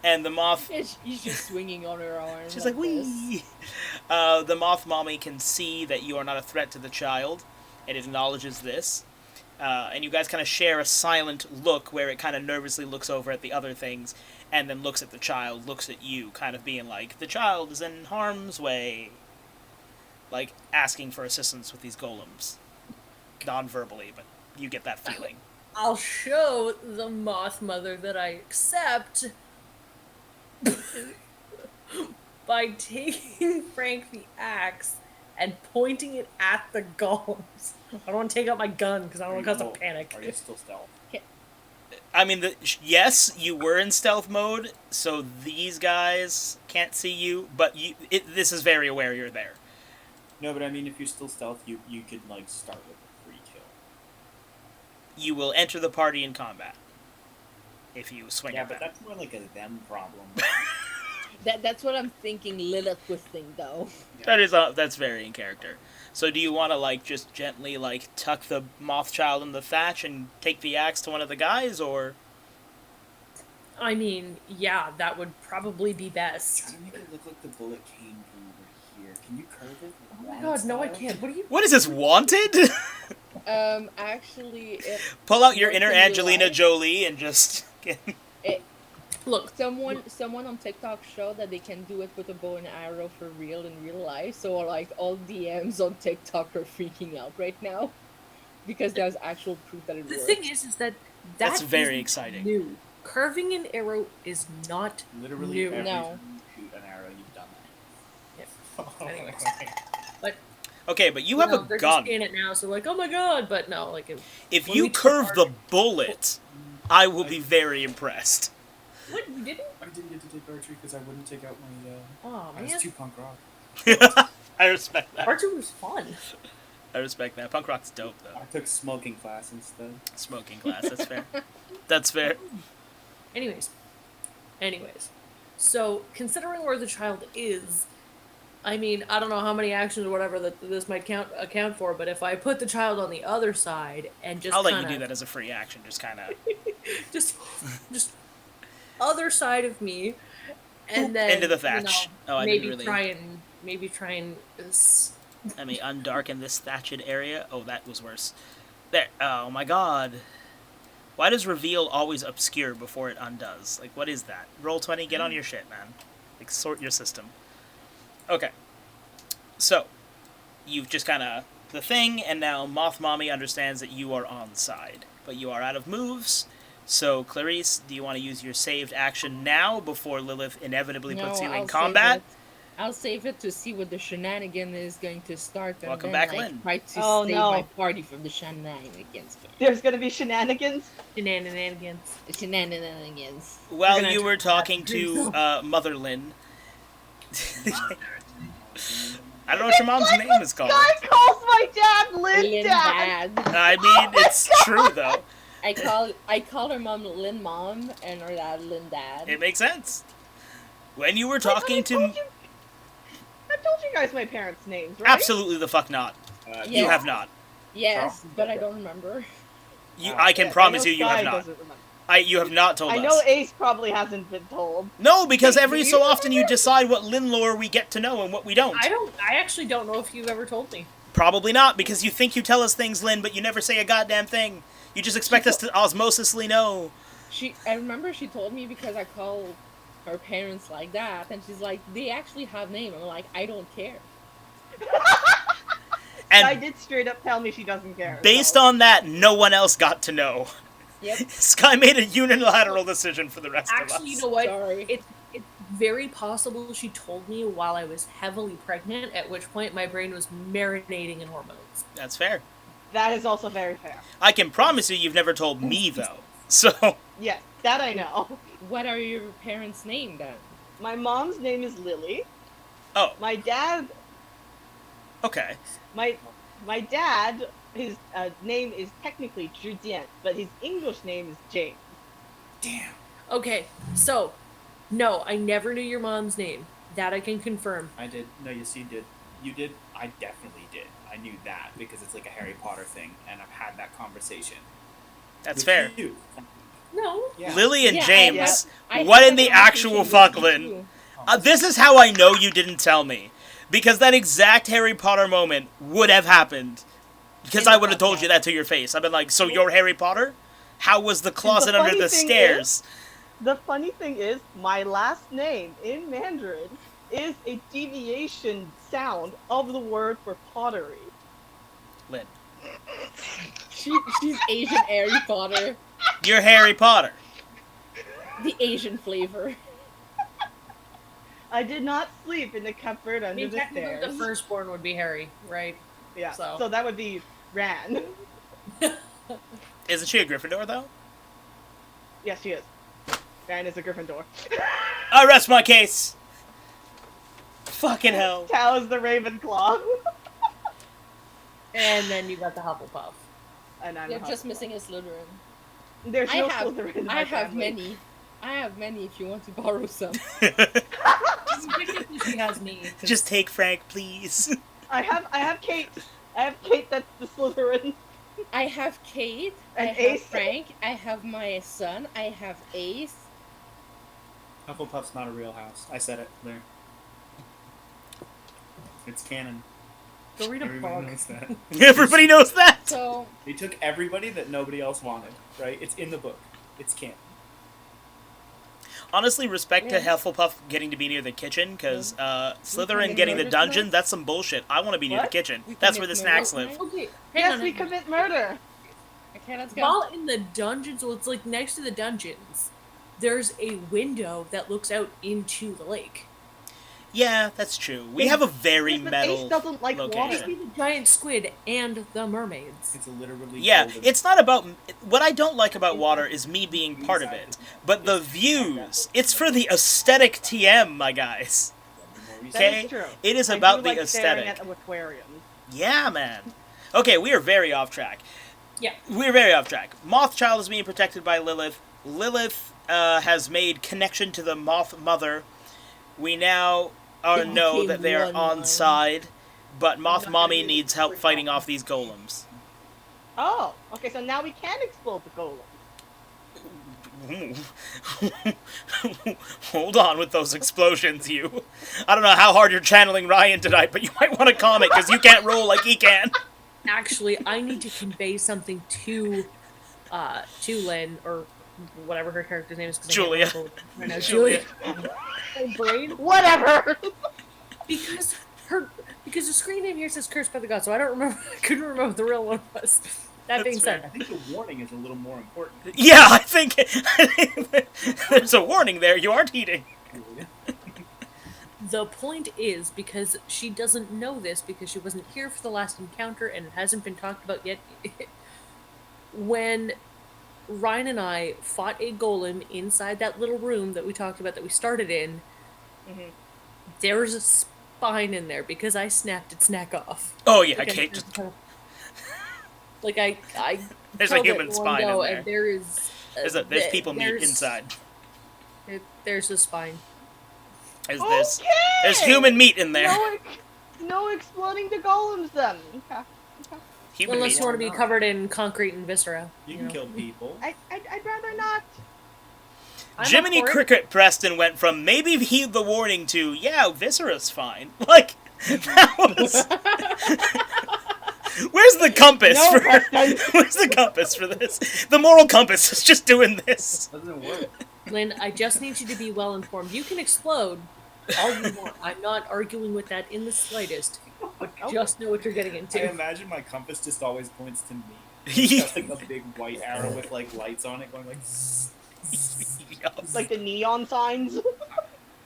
And the Moth, Yeah, she's just swinging on her arm. she's like, this. wee. The Moth Mommy can see that you are not a threat to the child, and it acknowledges this. And you guys kind of share a silent look where it kind of nervously looks over at the other things and then looks at the child, looks at you, kind of being like, the child is in harm's way. Like, asking for assistance with these golems. Non-verbally, but you get that feeling. I'll show the moth mother that I accept by taking Frank the axe and pointing it at the golems. I don't want to take out my gun because I don't want to cause a panic. Are you still stealth? I mean, yes, you were in stealth mode, so these guys can't see you, but this is very aware you're there. No, but I mean, if you're still stealth, you could like start with a free kill. You will enter the party in combat if you swing Yeah, at but them. that's more like a them problem. That's what I'm thinking Lilith was thinking, though. That's very in character. So do you want to, like, just gently, like, tuck the moth child in the thatch and take the axe to one of the guys, or... I mean, yeah, that would probably be best. Try to make it look like the bullet came from over here. Can you curve it? Oh my god, no, I can't. What are you? What is this, Wanted? Actually, Pull out your inner What can you Angelina like? Jolie and just... Look, someone on TikTok showed that they can do it with a bow and arrow for real in real life. So like all DMs on TikTok are freaking out right now because there's actual proof that it the works. thing is that That's very isn't exciting. New. Curving an arrow is not Literally new. every No. time you shoot an arrow, you've done that. Anyways. But Okay, but you have know, a they're gun. just saying it now, so like, oh my god! But no, like, If when you we took curve our- the bullet, I will be very impressed. What, you didn't? I didn't get to take archery because I wouldn't take out my. Oh, I was man. too punk rock. I respect that. Archery was fun. I respect that. Punk rock's dope, though. I took smoking class instead. Smoking class, that's fair. That's fair. Anyways. So, considering where the child is, I mean, I don't know how many actions or whatever that this might account for, but if I put the child on the other side and just I'll let kinda, you do that as a free action, just kind of... just other side of me, and then into the thatch. Oh, I didn't really... maybe try and Let me undarken this thatched area. Oh, that was worse. There. Oh my god. Why does reveal always obscure before it undoes? Like, what is that? Roll 20, get on your shit, man. Like, sort your system. Okay. So, you've just kind of... the thing, and now Moth Mommy understands that you are on side. But you are out of moves. So, Clarice, do you want to use your saved action now before Lilith inevitably puts you in combat? I'll save it to see what the shenanigan is going to start. And Welcome then back, Lynn. try to Oh, save no. my party from the shenanigans. There's gonna be shenanigans. shenanigans. The shenanigans. While gonna you were try that talking to to Mother Lynn... I don't know what your mom's name is called. Guy calls my dad Lynn Lynn Dad. Dad. I mean, it's true, though. I call her mom Lynn Mom and her dad Lynn Dad. It makes sense. When you were I thought talking to... I told you guys my parents' names, right? Absolutely the fuck not. You Yeah. have not. Yes, but I don't remember. I can promise I know you Sky have not. doesn't remember. You have not told I us. know Ace probably hasn't been told. No, because Wait, every do so you often you remember? decide what Lynn lore we get to know and what we don't. I actually don't know if you've ever told me. Probably not, because you think you tell us things, Lynn, but you never say a goddamn thing. You just expect us to osmosisly know. I remember she told me because I call her parents like that, and she's like, they actually have name. I'm like, I don't care. And Sky did straight up tell me she doesn't care. based so. on that, no one else got to know. Yep. Sky made a unilateral decision for the rest of us. Actually, you know what? Sorry. It's very possible she told me while I was heavily pregnant, at which point my brain was marinating in hormones. That's fair. That is also very fair. I can promise you you've never told me, though. So, Yes, that I know. What are your parents' name then? My mom's name is Lily. oh, My dad, okay. my dad, his name is technically Zhijian, but his English name is James. Damn. Okay, so, no, I never knew your mom's name. That I can confirm. I did. No, yes, you did. You did. I definitely did. I knew that because it's like a Harry Potter thing, and I've had that conversation. That's with fair. You. No. Yeah. Lily and Yeah, James, I what had in that the actual conversation fuck, with Lynn? you. This is how I know you didn't tell me. Because that exact Harry Potter moment would have happened. Because I would have told you that to your face. I've been like, so you're Harry Potter? How was the closet under funny the thing stairs? The funny thing is, my last name in Mandarin is a deviation sound of the word for pottery. Lynn, She's Asian Harry Potter. you're Harry Potter. The Asian flavor. I did not sleep in the cupboard I under mean, the technically stairs. the firstborn would be Harry, right? Yeah, so. so that would be Ran. Isn't she a Gryffindor, though? Yes, she is. Ran is a Gryffindor. I rest my case. Fucking hell. Tao is the Ravenclaw. And then you got the Hufflepuff. And I'm You're a just Hufflepuff. missing a Slytherin. There's I no have- Slytherin in my I have family. many. I have many if you want to borrow some. Technically, she has me. 'cause Just take Frank, please. I have Kate. I have Kate that's the Slytherin. I have Kate. And I have Ace. Frank. I have my son. I have Ace. Hufflepuff's not a real house. I said it there. It's canon. Go read a Everybody book. knows that. Everybody knows that. So They took everybody that nobody else wanted, right? It's in the book. It's canon. Honestly, respect to Yeah. Hufflepuff getting to be near the kitchen, because Slytherin commit getting the murder dungeon, tonight? that's some bullshit. I want to be near the What? kitchen. We That's commit where the murder snacks live. tonight? Okay, Yes, we commit murder. Okay, let's go. While in the dungeons, well, it's like next to the dungeons, there's a window that looks out into the lake. Yeah, that's true. We have a very Yes, but metal Ace doesn't like location. Just be the giant squid and the mermaids. It's literally Yeah, golden. it's not about... What I don't like about water is me being part of it. But the views, it's for the aesthetic TM, my guys. That Okay? is true. It is I about do the like staring aesthetic. at aquariums. Yeah, man. Okay, we are very off track. Yeah. We're very off track. Mothchild is being protected by Lilith. Lilith has made connection to the Moth Mother. We now It know became that they are one on mind. side, but Moth Mommy needs help fighting off these golems. Oh, okay, so now we can explode the golem. Hold on with those explosions, you. I don't know how hard you're channeling Ryan tonight, but you might want to calm it, because you can't roll like he can. Actually, I need to convey something to Lynn, or whatever her character's name is. 'Cause I can't Julia. remember right now. Julia. My brain. Whatever! Because the screen name here says "Cursed by the Gods," so I don't remember. I couldn't remember what the real one was. That being That's said, I think the warning is a little more important. Yeah, I think there's a warning there. You aren't eating. the point is because she doesn't know this because she wasn't here for the last encounter and it hasn't been talked about yet. When Ryan and I fought a golem inside that little room that we talked about that we started in, there was a spine in there because I snapped its neck off. Oh yeah, Like, Kate. Just, like I there's a killed it human one spine go, in there. and there is There's people meat there's- inside. There's a spine. There's Okay! human meat in there. No exploding the golems then. Okay. Human Unless meat. you want to be covered in concrete and viscera. You can know. kill people. I'd rather not. I'm Jiminy up for it. Cricket Preston went from maybe heed the warning to yeah, Viscera's fine. Like that was. Where's the compass No, for? Preston. Where's the compass for this? The moral compass is just doing this. Doesn't work. Lynn, I just need you to be well informed. You can explode all you want. I'm not arguing with that in the slightest. But just know what you're getting I into. imagine my compass just always points to me. It's got like a big white arrow with like lights on it going like zzz, zzz. Like the neon signs.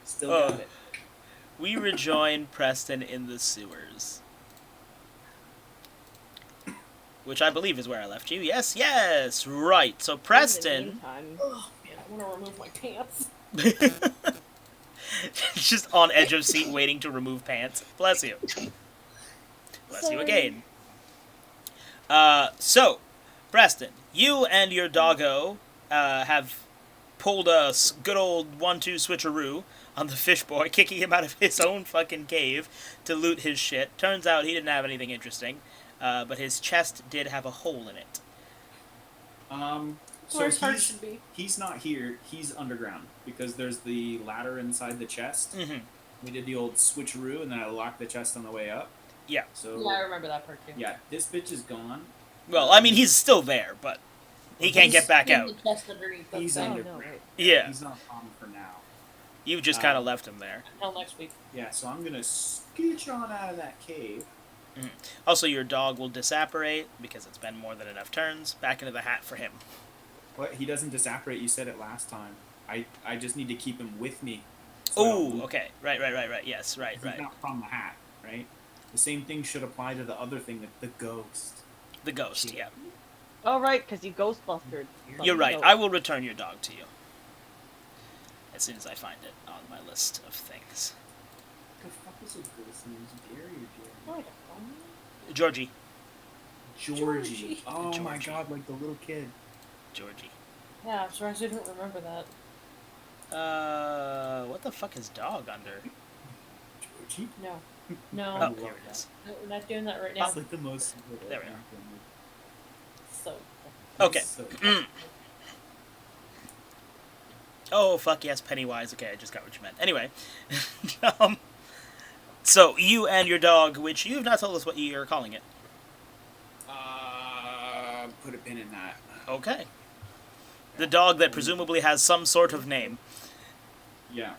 Still got it. We rejoin Preston in the sewers. Which I believe is where I left you. Yes, yes! Right, so In the Preston... meantime. Oh, man, I want to remove my pants. just on edge of seat waiting to remove pants. Bless you. Bless you Sorry. again. So, Preston, you and your doggo have pulled a good old 1-2 switcheroo on the fish boy, kicking him out of his own fucking cave to loot his shit. Turns out he didn't have anything interesting, but his chest did have a hole in it. So Where his heart should be. he's not here. He's underground because there's the ladder inside the chest. Mm-hmm. We did the old switcheroo, and then I locked the chest on the way up. Yeah. So Yeah, I remember that part too. yeah, this bitch is gone. Well, I mean, he's still there, but he can't get back In out. the chest underneath the He's thing. underground. Yeah, He's not on for now. you just kind of left him there. Until next week. Yeah, so I'm gonna scooch on out of that cave. Also, your dog will disapparate, because it's been more than enough turns, back into the hat for him. What? He doesn't disapparate. You said it last time. I just need to keep him with me. So I don't Oh, lose. okay. Right. Yes, right. He's not from the hat, right? The same thing should apply to the other thing, the ghost. The ghost, yeah. Oh right, because you ghostbustered. You're right. I will return your dog to you. As soon as I find it on my list of things. The fuck is his ghost name? Is it Gary or Oh, I Jerry? don't know. Georgie. Georgie. Oh my Georgie. god, like the little kid. Georgie. Yeah, I'm surprised I didn't remember that. What the fuck is dog under? Georgie? No. No. Oh, here it is. No, we're not doing that right now. It's like the most. There we are. So. Okay. So, Oh, fuck yes, Pennywise. Okay, I just got what you meant. Anyway. So, you and your dog, which you've not told us what you're calling it. put a pin in that. Okay. The dog that presumably has some sort of name. Yeah.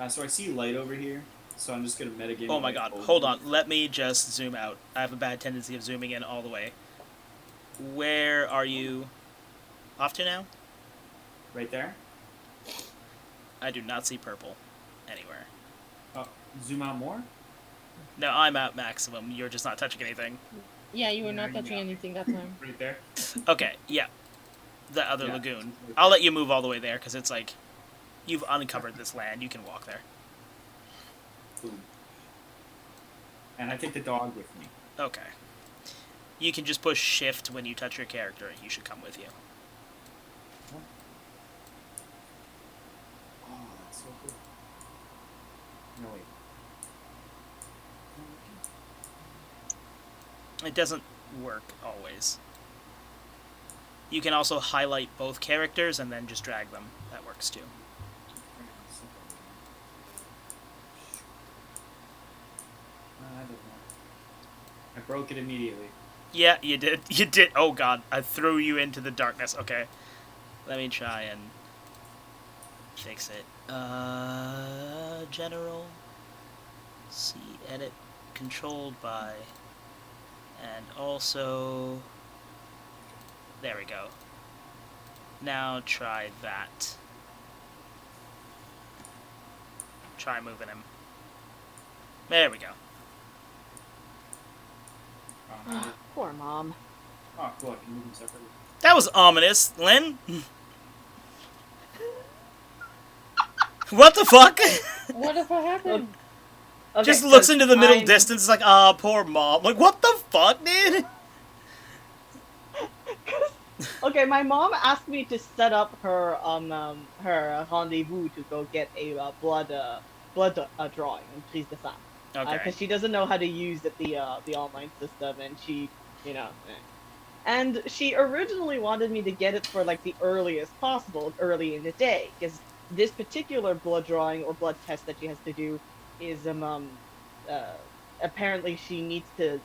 So I see light over here, so I'm just gonna metagame. Oh my god, hold on. Let me just zoom out. I have a bad tendency of zooming in all the way. Where are you off to now? Right there. I do not see purple anywhere. Zoom out more? No, I'm at maximum. You're just not touching anything. Yeah, you were not touching anything that time. Right there? Okay, yeah. The other Yeah. lagoon. I'll let you move all the way there, because it's like, you've uncovered this land. You can walk there. Cool. And I take the dog with me. Okay. You can just push shift when you touch your character, and he should come with you. Oh, that's so cool. No, wait. It doesn't work always. You can also highlight both characters and then just drag them. That works too. I don't know. I broke it immediately. Yeah, you did. You did. Oh god, I threw you into the darkness. Okay. Let me try and fix it. General. See, edit. Controlled by. And also... There we go. Now try that. Try moving him. There we go. Poor mom. Oh, cool. I can move them separately. That was ominous, Lynn. What the fuck? What if it happened? Okay, Just looks 'cause into the middle I'm- distance. It's like, ah, poor mom. Like, what the fuck, dude? Okay, my mom asked me to set up her her rendezvous to go get a blood drawing in Prise de Sang. Okay. Because she doesn't know how to use the online system, and she, and she originally wanted me to get it for like the earliest possible, early in the day, because this particular blood drawing or blood test that she has to do is apparently she needs to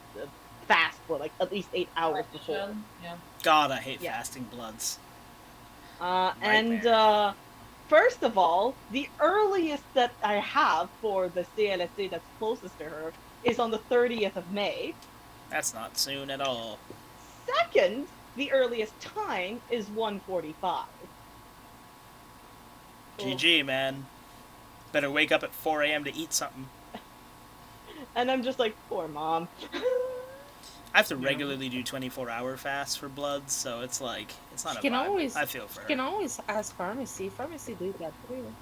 fast for like at least 8 hours before. Yeah. God, I hate Yeah. fasting bloods. And first of all, the earliest that I have for the CLSC that's closest to her is on the 30th of May. That's not soon at all. Second, the earliest time is 1:45. GG, man. Better wake up at 4 a.m. to eat something. And I'm just like, poor mom. I have to regularly do 24-hour fasts for bloods, so it's like, it's not She a can vibe. always- I feel for You can her. always ask pharmacy. Pharmacy do that too.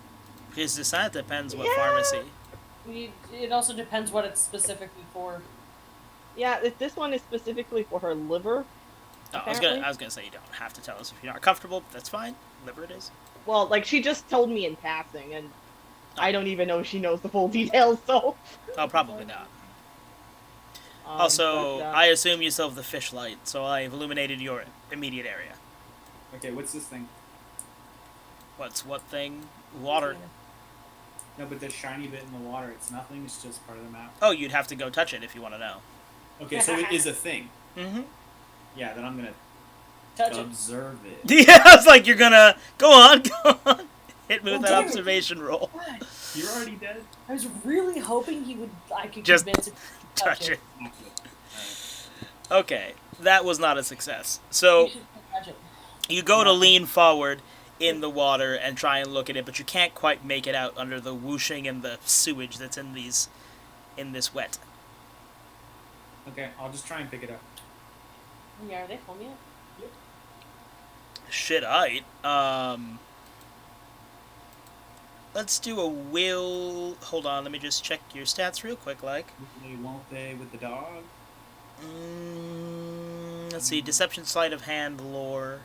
Because it depends what Yeah. pharmacy. It also depends what it's specifically for. Yeah, this one is specifically for her liver. Oh, Apparently. I was gonna say you don't have to tell us if you're not comfortable. That's fine. Liver it is. Well, like, she just told me in passing, and I don't even know if she knows the full details, so... Oh, probably not. Also, I assume you still have the fish light, so I've illuminated your immediate area. Okay, what's this thing? What's what thing? Water. No, but the shiny bit in the water, it's nothing, it's just part of the map. Oh, you'd have to go touch it if you want to know. Okay, so it is a thing. Mm-hmm. Yeah, then I'm gonna Touch it. observe it. Yeah, I was like, you're gonna... Go on, go on. Hit me with that damn it. observation roll. God, You're already dead? I was really hoping I could Just convince him to Touch it. Not good. Okay, that was not a success. You So, should touch it. you go to lean forward in the water and try and look at it, but you can't quite make it out under the whooshing and the sewage that's in this wet. Okay, I'll just try and pick it up. Yeah, are they filming it? Shit, let's do a will... Hold on, let me just check your stats real quick, like. Won't they with the dog? Let's see, deception, sleight of hand, lore.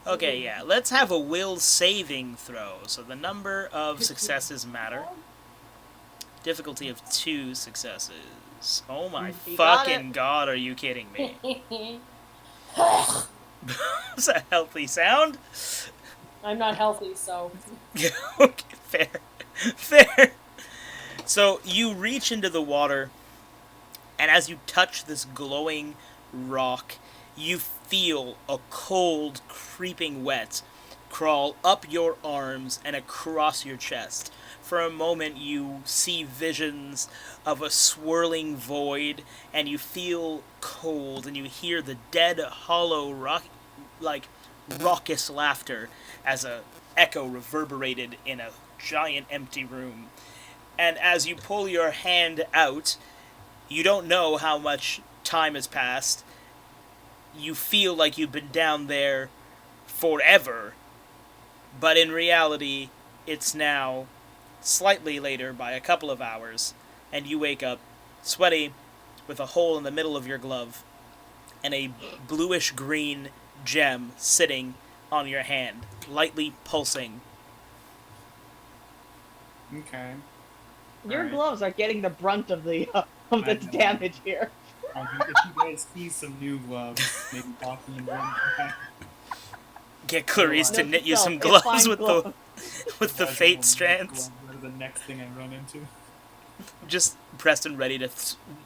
Okay, yeah, let's have a will saving throw. So the number of successes matter. Difficulty of 2 successes. Oh my You got fucking it. god, are you kidding me? That's a healthy sound. I'm not healthy, so Okay, fair. Fair. So you reach into the water, and as you touch this glowing rock, you feel a cold, creeping wet crawl up your arms and across your chest. For a moment, you see visions of a swirling void, and you feel cold, and you hear the dead, hollow, raucous laughter as a echo reverberated in a giant empty room. And as you pull your hand out, you don't know how much time has passed. You feel like you've been down there forever, but in reality, it's now slightly later by a couple of hours, and you wake up sweaty with a hole in the middle of your glove and a bluish-green gem sitting on your hand, lightly pulsing. Okay. Your Alright. gloves are getting the brunt of the I know. damage here. If you guys see some new gloves, maybe talk to them. Get Clarice to Note knit you to some self, gloves find with gloves. the fate strands. That is the next thing I run into. Just Preston ready to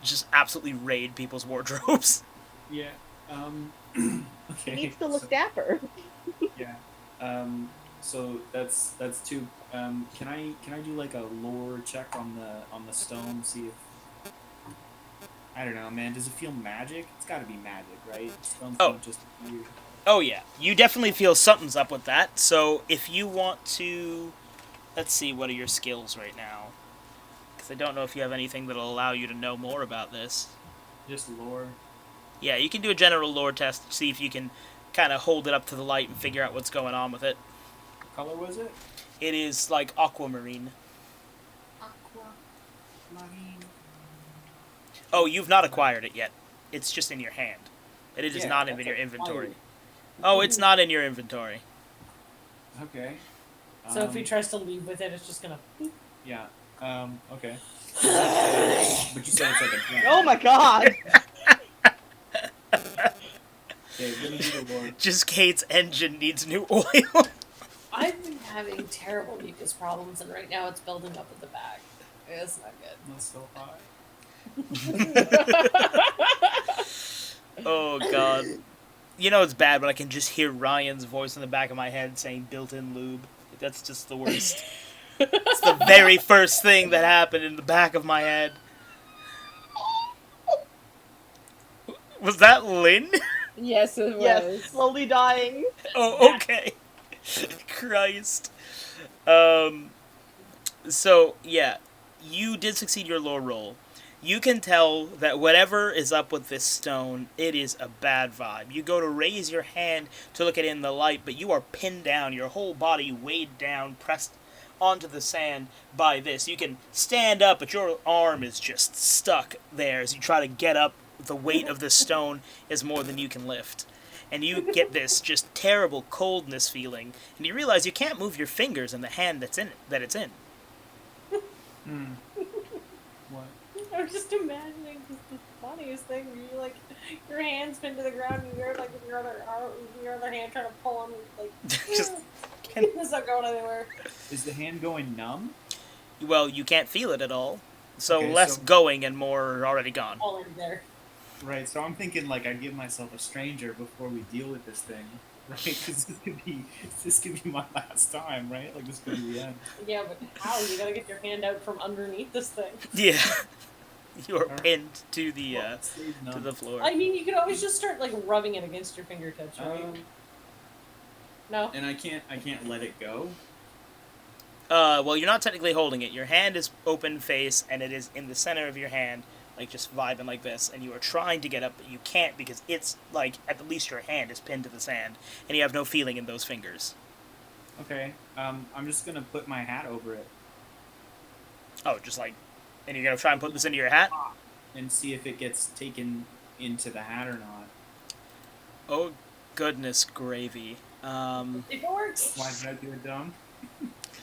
just absolutely raid people's wardrobes. Yeah. Okay. Needs to look so, dapper. yeah. So that's two. Can I do like a lore check on the stone? See if I don't know, man. Does it feel magic? It's got to be magic, right? Stones Oh. don't just weird. Oh yeah, you definitely feel something's up with that. So if you want to, let's see, what are your skills right now? Because I don't know if you have anything that'll allow you to know more about this. Just lore. Yeah, you can do a general lore test to see if you can kind of hold it up to the light and figure out what's going on with it. What color was it? It is like aquamarine. Marine. Oh, you've not acquired it yet. It's just in your hand. It is Yeah, not that's in your inventory. acquired. Oh, it's not in your inventory. Okay. So if he tries to leave with it, it's just gonna. Yeah. Okay. But you said it's like a gem. Oh my god! Okay, let me do the lore. Just Kate's engine needs new oil. I've been having terrible mucus problems, and right now it's building up at the back. It's not good. That's so high. Oh god. You know it's bad when I can just hear Ryan's voice in the back of my head saying built-in lube. That's just the worst. It's the very first thing that happened in the back of my head. Was that Lynn? Yes, it was. Yes, slowly dying. Oh, okay. Christ. So, yeah. You did succeed your lore roll. You can tell that whatever is up with this stone, it is a bad vibe. You go to raise your hand to look at it in the light, but you are pinned down, your whole body weighed down, pressed onto the sand by this. You can stand up, but your arm is just stuck there as you try to get up. The weight of the stone is more than you can lift. And you get this just terrible coldness feeling, and you realize you can't move your fingers in the hand that it's in. Hmm. What? I was just imagining the funniest thing where you like your hands pinned to the ground and you're like with your other hand trying to pull on like Just it's not going anywhere. Is the hand going numb? Well, you can't feel it at all. So Okay, less so- going and more already gone. All in there. Right, so I'm thinking like I'd give myself a stranger before we deal with this thing, right? Because this could be my last time, right? Like this could be the end. Yeah, but how? You gotta get your hand out from underneath this thing. Yeah. You are Alright. pinned to the Well, it stays to numb. the floor. I mean, you could always just start like rubbing it against your fingertips, right? No. And I can't let it go. Well, you're not technically holding it. Your hand is open face, and it is in the center of your hand, like just vibing like this, and you are trying to get up, but you can't because it's like at least your hand is pinned to the sand, and you have no feeling in those fingers. Okay. I'm just gonna put my hat over it Oh, just like, and you're gonna try and put this into your hat? and see if it gets taken into the hat or not. Oh, goodness gravy. If it works. Why did I do it dumb?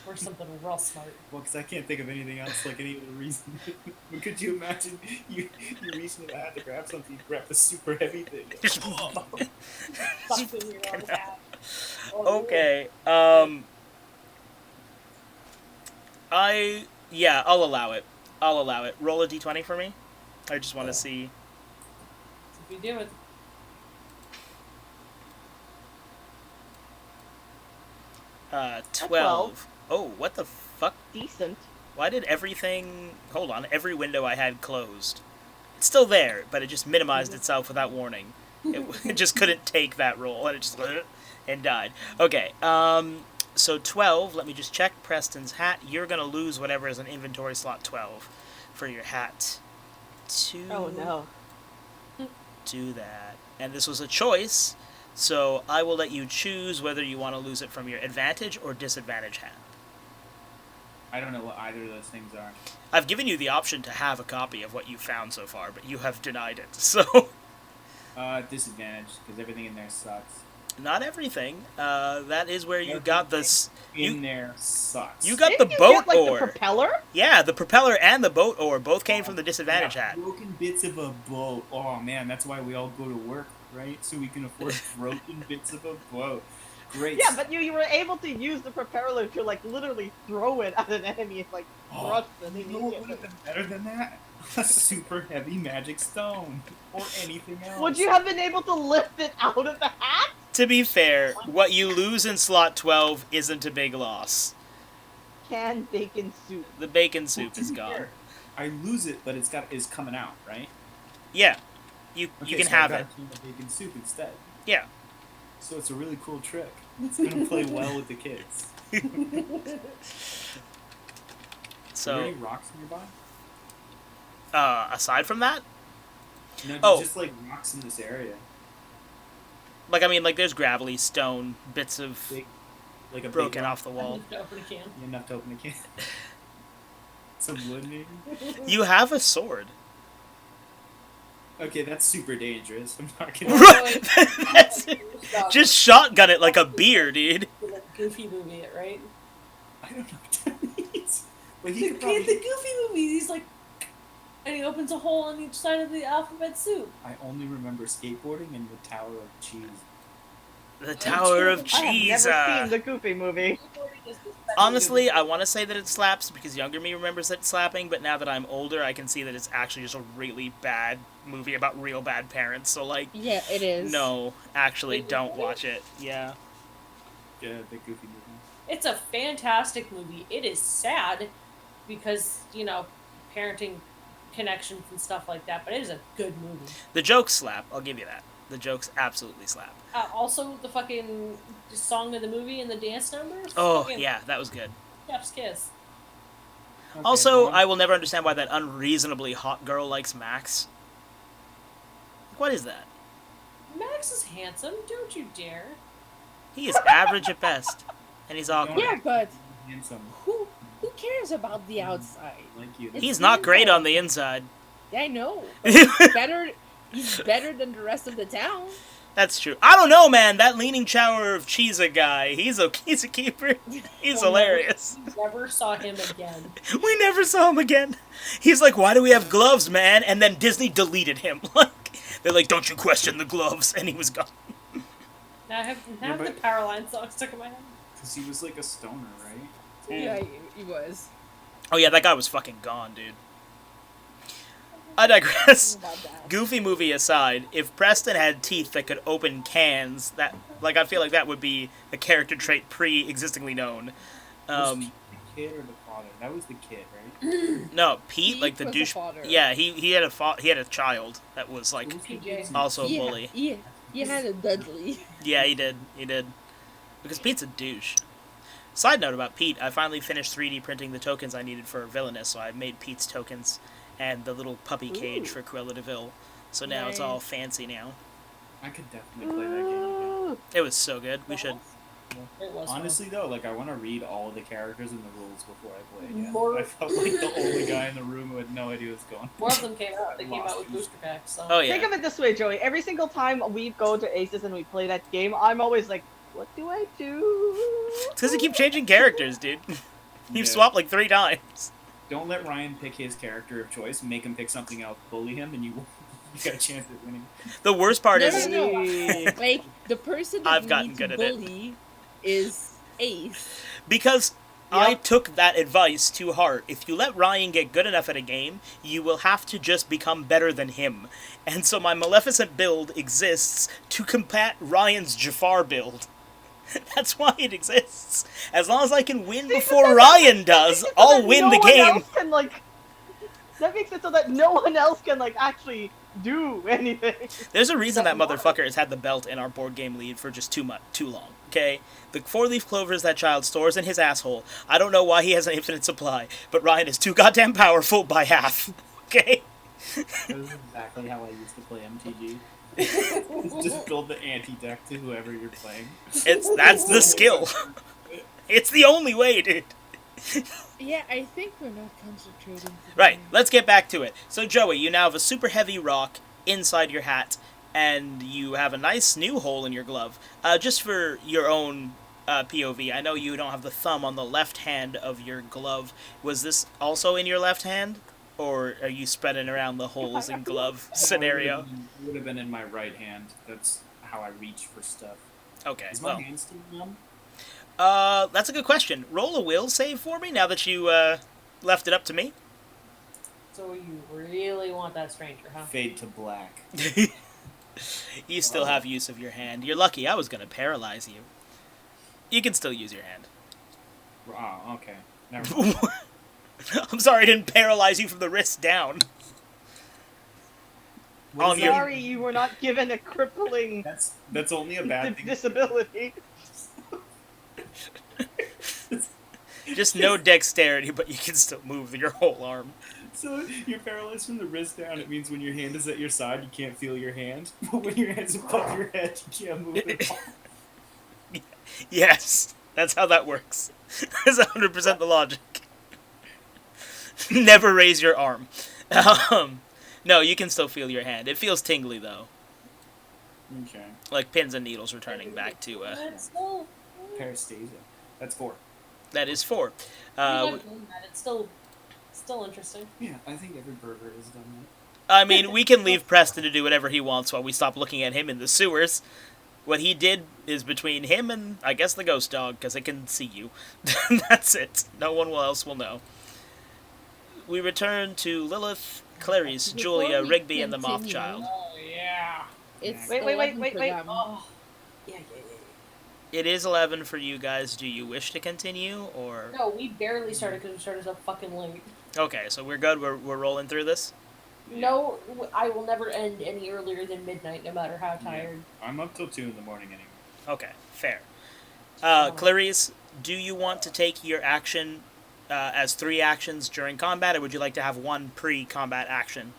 Or something real smart. Well, because I can't think of anything else, like any other reason. But could you imagine you reach into the hat to grab something, you grab the super heavy thing. Something in your own hat. Okay, I'll allow it. I'll allow it. Roll a d20 for me. I just want to see. If you do it. 12. Oh, what the fuck? Decent. Why did everything... Hold on, every window I had closed. It's still there, but it just minimized itself without warning. It just couldn't take that roll, and it just... and died. Okay, So 12, let me just check Preston's hat. You're going to lose whatever is in inventory slot 12 for your hat. Oh no. Do that. And this was a choice, so I will let you choose whether you want to lose it from your advantage or disadvantage hat. I don't know what either of those things are. I've given you the option to have a copy of what you found so far, but you have denied it. So, Disadvantage, because everything in there sucks. not everything. That is where you got this. In there sucks. You got Didn't the you boat get, like, ore. the propeller? Yeah, the propeller and the boat ore both came from the disadvantage Yeah, hat. broken bits of a boat. Oh man, that's why we all go to work, right? So we can afford broken bits of a boat. Great. Yeah, but you were able to use the propeller to like literally throw it at an enemy and like crush them You know what would have been better than that? A super heavy magic stone. Or anything else. Would you have been able to lift it out of the hat? To be fair, what you lose in slot 12 isn't a big loss. Canned bacon soup. The bacon soup Well, to is be gone. fair, I lose it, but it's coming out, right? Yeah, you Okay, can so have I it. got a can of bacon soup instead. Yeah. So it's a really cool trick. It's gonna play well with the kids. Are there So, any rocks nearby? aside from that, No, just like rocks in this area. like, I mean, like, there's gravelly stone, bits of Big, like a broken big rock. off the wall. To open a can. Enough to open a can. Some wood, maybe. You have a sword. Okay, that's super dangerous. I'm not gonna. Right. That's it. Just shotgun it like a beer, dude. The Goofy movie, it right? I don't know what that means. But he The, could probably. the Goofy movie. He's like, and he opens a hole on each side of the alphabet soup. I only remember skateboarding and the Tower of Cheese. The Tower of I Cheese. have never seen the Goofy movie. Honestly, I want to say that it slaps because younger me remembers it slapping, but now that I'm older, I can see that it's actually just a really bad movie about real bad parents. So, like, Yeah, it is. no, actually, don't watch it. Yeah. Yeah, the Goofy movie. It's a fantastic movie. It is sad because, you know, parenting connections and stuff like that, but it is a good movie. The jokes slap, I'll give you that. The jokes absolutely slap. Also, the fucking song of the movie and the dance numbers. Oh, fucking yeah, that was good. Chef's kiss. Okay, Also, well, I will never understand why that unreasonably hot girl likes Max. What is that? Max is handsome. Don't you dare. He is average at best, and he's awkward. Yeah, but handsome who cares about the outside? like you. It's He's not great inside. on the inside. Yeah, I know. But he's better. He's better than the rest of the town. That's true. I don't know, man. That leaning tower of cheese guy, he's a keeper. He's hilarious. Never saw him again. We never saw him again. He's like, why do we have gloves, man? And then Disney deleted him. Like, they're like, don't you question the gloves, and he was gone. Now I have Yeah, the but- Powerline song stuck in my head. Because he was like a stoner, right? Yeah, he was. Oh yeah, that guy was fucking gone, dude. I digress. About that. Goofy movie aside, if Preston had teeth that could open cans, that, like, I feel like that would be a character trait pre-existingly known. Was Pete the kid or the father? That was the kid, right? No, Pete, Pete like the was the douche. father. Yeah, he had a child that was like PJ. also a Yeah, bully. he had a Dudley. Yeah, he did. Because Pete's a douche. Side note about Pete, I finally finished 3D printing the tokens I needed for Villainous, so I made Pete's tokens and the little puppy cage Ooh. for Cruella de Vil. So now it's all fancy now. I could definitely play that game again. It was so good. We should. It was Honestly, though, like I want to read all the characters and the rules before I play again. More- I felt like the only guy in the room who had no idea what's going on. More of them came out. They came out with booster packs. So. Oh Think yeah. of it this way, Joey. Every single time we go to Aces and we play that game, I'm always like, what do I do? It's because you keep changing characters, dude. You've Yeah. swapped like 3 times. Don't let Ryan pick his character of choice. Make him pick something else. Bully him, and you got a chance at winning. The worst part No, is no, no. Like the person that I've you gotten need good to at it. bully is Ace. because I Yep. took that advice to heart. If you let Ryan get good enough at a game, you will have to just become better than him. And so my Maleficent build exists to combat Ryan's Jafar build. That's why it exists. As long as I can win before Ryan does, I'll win the game. That makes it so that no one else can like actually do anything. There's a reason that But why? motherfucker has had the belt in our board game lead for just too long, okay? The 4-leaf clovers that child stores in his asshole. I don't know why he has an infinite supply, but Ryan is too goddamn powerful by half, okay? That is exactly how I used to play MTG. Just build the anti-deck to whoever you're playing. That's the skill. It's the only way, dude. Yeah, I think we're not concentrating. Today. Right, let's get back to it. So, Joey, you now have a super heavy rock inside your hat, and you have a nice new hole in your glove. Just for your own POV, I know you don't have the thumb on the left hand of your glove. Was this also in your left hand? Or are you spreading around the holes in glove scenario? It would have been in my right hand. That's how I reach for stuff. Okay, Is my well. hand still numb? That's a good question. Roll a will save for me now that you left it up to me. So you really want that stranger, huh? Fade to black. You still have use of your hand. You're lucky. I was going to paralyze you. You can still use your hand. Oh, okay. Never mind. I'm sorry I didn't paralyze you from the wrist down. What On is your- that? Sorry, you were not given a crippling That's only a bad thing. disability. Just no dexterity, but you can still move your whole arm. So you're paralyzed from the wrist down. It means when your hand is at your side, you can't feel your hand. But when your hand's above your head, you can't move it. Yes, that's how that works. That's 100% the logic. Never raise your arm. No, you can still feel your hand. It feels tingly, though. Okay. Like pins and needles returning back to... That's still... Parastasia. That's 4. that is 4. It's still interesting. Yeah, I think every burger has done I mean, we can leave Preston to do whatever he wants while we stop looking at him in the sewers. What he did is between him and, I guess, the ghost dog, because it can see you. That's it. No one else will know. We return to Lilith, Clarice, Before Julia, we Rigby, and the Moth continue- Child. Oh, yeah. It's Wait, 11 wait, for wait. them. Oh. Yeah. It is 11 for you guys. Do you wish to continue, or... No, we barely started because we started so fucking late. Okay, so we're good. We're rolling through this? No, I will never end any earlier than midnight, no matter how it. tired. I'm up till 2 in the morning anyway. Okay, fair. Clarice, do you want to take your action as 3 actions during combat, or would you like to have 1 pre-combat action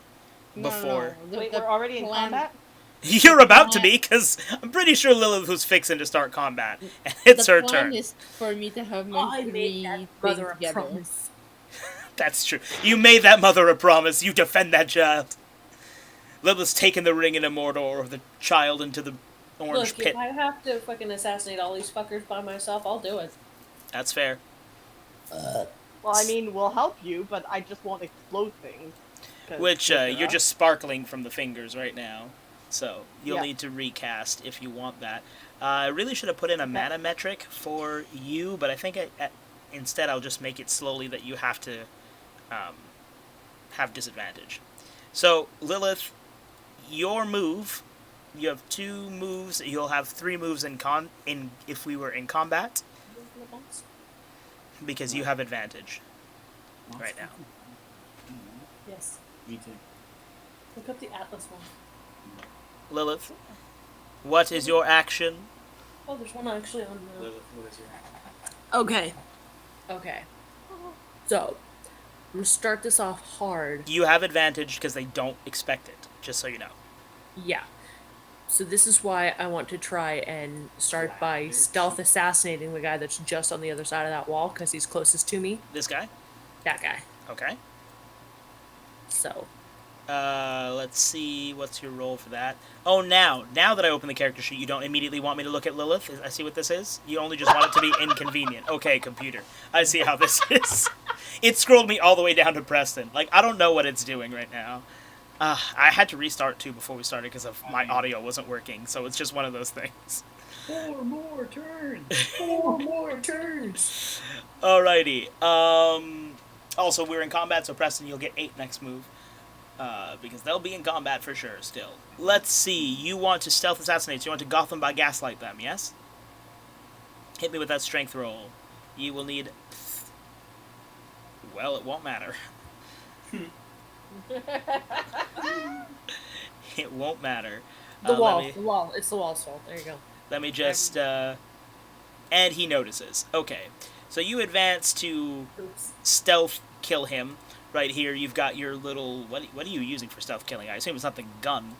before? No. Wait, we're already in combat? You're about to be, because I'm pretty sure Lilith was fixing to start combat, and it's the her plan turn. is for me to have my I 3 made that things mother a together. promise. That's true. You made that mother a promise. You defend that child. Lilith's taken the ring into Mordor, or the child into the orange Look, pit. if I have to fucking assassinate all these fuckers by myself, I'll do it. That's fair. Well, I mean, we'll help you, but I just won't explode things. 'cause Which, they're you're us. just sparkling from the fingers right now. So, you'll Yeah. need to recast if you want that. I really should have put in a mana metric for you, but I think instead I'll just make it slowly that you have to have disadvantage. So, Lilith, your move, you have 2 moves. You'll have 3 moves in if we were in combat, because you have advantage right now. Yes. Me too. Look up the Atlas one. Lilith, what is your action? Oh, there's one actually on the... Lilith, what is your Okay. So, I'm gonna start this off hard. You have advantage because they don't expect it, just so you know. Yeah. So this is why I want to try and start by stealth assassinating the guy that's just on the other side of that wall, because he's closest to me. This guy? That guy. Okay. So, Let's see, what's your role for that? Oh, now that I open the character sheet, you don't immediately want me to look at Lilith? I see what this is? You only just want it to be inconvenient. Okay, computer. I see how this is. It scrolled me all the way down to Preston. Like, I don't know what it's doing right now. I had to restart, too, before we started because of my audio wasn't working, so it's just one of those things. 4 more turns! 4 more turns! Alrighty. Also, we're in combat, so Preston, you'll get 8 next move. Because they'll be in combat for sure still. Let's see. You want to stealth assassinate. So you want to Gotham by gaslight them, yes? Hit me with that strength roll. You will need... Well, it won't matter. It won't matter. The Let wall. me- The wall. It's the wall's fault. There you go. Let me just, and he notices. Okay, so you advance to Oops. stealth kill him. Right here, you've got your little, what are you using for stealth killing? I assume it's not the gun.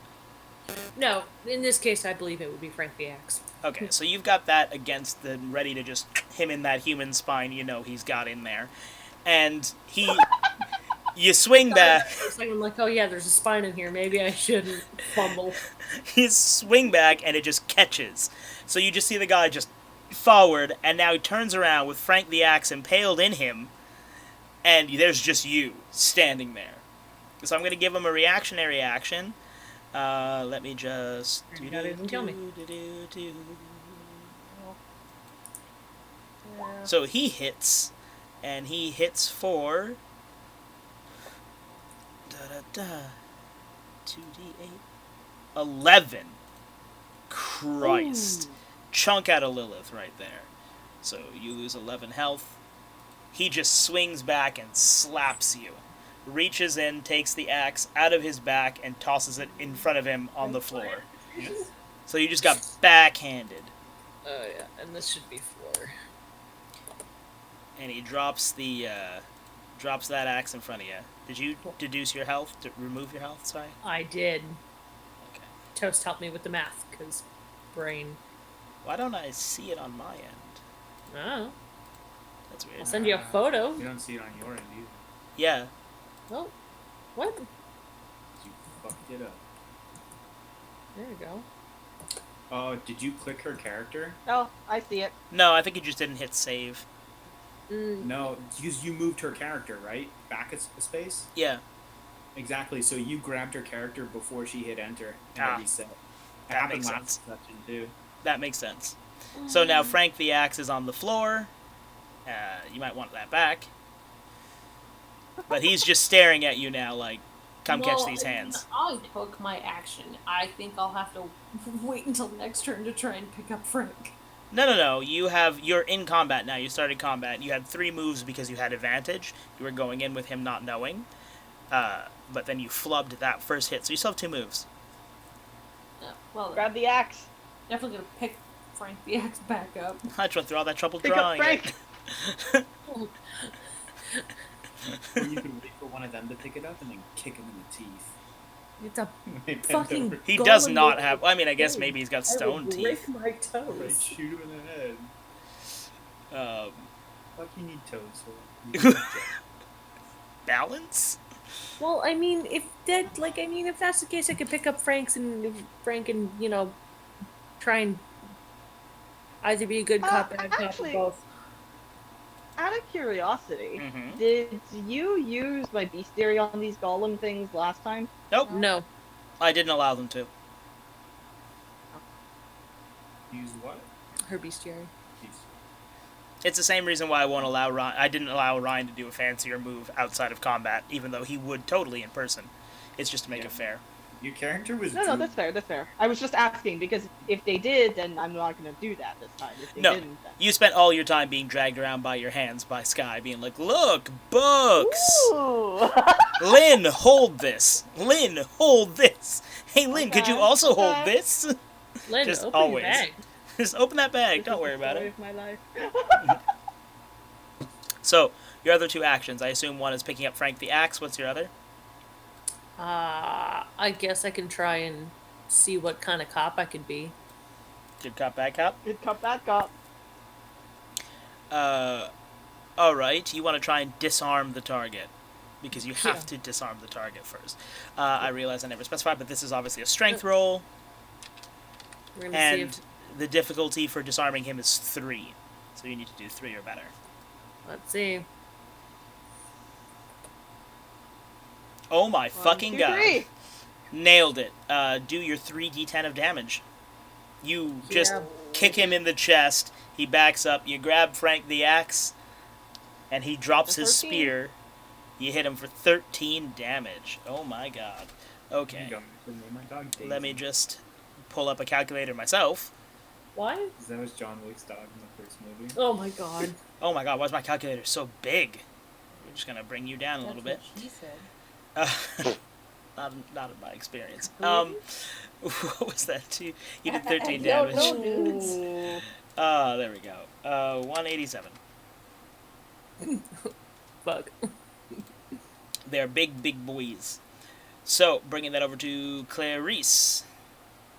No, in this case, I believe it would be Frank the Axe. Okay, so you've got that against the, ready to just him in that human spine, you know he's got in there. And you swing back, It's like, I'm like, oh yeah, there's a spine in here. Maybe I shouldn't fumble. you swing back, and it just catches. So you just see the guy just forward, and now he turns around with Frank the Axe impaled in him, and there's just you standing there. So I'm going to give him a reactionary action. Let me just... You're not even kill me. So he hits, and he hits for... 2d8. 11. Christ. Ooh. Chunk out of Lilith right there. So you lose 11 health. He just swings back and slaps you. Reaches in, takes the axe out of his back, and tosses it in front of him on the floor. So you just got backhanded. Oh yeah, and this should be 4. And he drops the drops that axe in front of you. Did you deduce your health? To remove your health? Sorry. I did. Okay. Toast helped me with the math, because brain. Why don't I see it on my end? Oh. That's weird. I'll send you a photo. You don't see it on your end either. Yeah. Oh. What? You fucked it up. There you go. Oh, did you click her character? Oh, I see it. No, I think you just didn't hit save. No, because you moved her character, right? Back a space? Yeah. Exactly, so you grabbed her character before she hit enter and Ah, it reset. It that happened makes last session too. That makes sense. So now Frank the Axe is on the floor. You might want that back. But he's just staring at you now like, come catch these hands. I took my action. I think I'll have to wait until next turn to try and pick up Frank. No. You're in combat now. You started combat. You had 3 moves because you had advantage. You were going in with him not knowing. But then you flubbed that first hit, so you still have 2 moves. Well, Grab the axe. definitely gonna pick Frank the Axe back up. I just went through all that trouble Pick up drawing Frank. it. Or you could wait for one of them to pick it up and then kick him in the teeth. It's a They bend fucking. over. He does golem not with have... a I mean, I guess cane. maybe he's got I will stone break teeth. my Right, toes. shoot him in the head. Fuck, you need toes for? You need Balance? Well, I mean, if that's the case, I could pick up Frank and try and either be a good cop, bad cop, or actually- both. Out of curiosity, Mm-hmm. did you use my bestiary on these golem things last time? Nope. No. I didn't allow them to. Use what? Her bestiary. Jeez. It's the same reason why I didn't allow Ryan to do a fancier move outside of combat, even though he would totally in person. It's just to make it fair. Your character was No, that's fair, that's fair. I was just asking, because if they did, then I'm not going to do that this time. If they No. didn't, then... You spent all your time being dragged around by your hands by Sky, being like, look, books! Ooh! Lynn, hold this! Lynn, hold this! Hey, Lynn, could you Okay, also hold okay. this? Lynn, Just open always. your bag. Just open that bag, This don't is worry the about story it. of my life. So, your other 2 actions, I assume one is picking up Frank the Axe, what's your other? I guess I can try and see what kind of cop I could be. Good cop, bad cop? Good cop, bad cop. Alright, you want to try and disarm the target. Because you have Yeah. to disarm the target first. I realize I never specified, but this is obviously a strength roll, We're gonna see and if. the difficulty for disarming him is 3. So you need to do 3 or better. Let's see. Oh my 1, fucking 2, god. 3. Nailed it. Do your 3d10 of damage. You just Yeah. kick him in the chest, he backs up, you grab Frank the Axe, and he drops his 13. spear. You hit him for 13 damage. Oh my god. Okay. Go. Name my dog Daisy. Let me just pull up a calculator myself. What? 'Cause that was John Wick's dog in the first movie. Oh my god. Oh my god, why is my calculator so big? We're just gonna bring you down a little bit. She said. not in my experience. What was that? You did 13 I damage. don't know, dudes. There we go. 187. Bug. They're big boys. So, bringing that over to Clarice.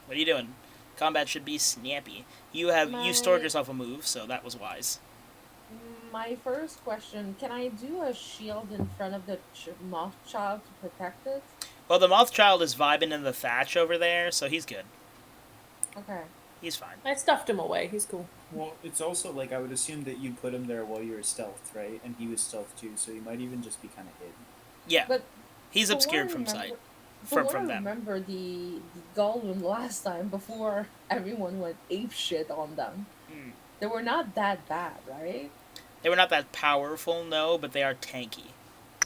What are you doing? Combat should be snappy. You stored yourself a move, so that was wise. My first question, can I do a shield in front of the moth child to protect it? Well, the Moth Child is vibing in the thatch over there, so he's good. Okay. He's fine. I stuffed him away. He's cool. Well, it's also like I would assume that you put him there while you were stealthed, right? And he was stealthed too, so he might even just be kind of hidden. Yeah, But he's from obscured what I from remember- sight. From what From I them. remember, the Gollum last time, before everyone went ape shit on them, they were not that bad, right? They were not that powerful, no, but they are tanky.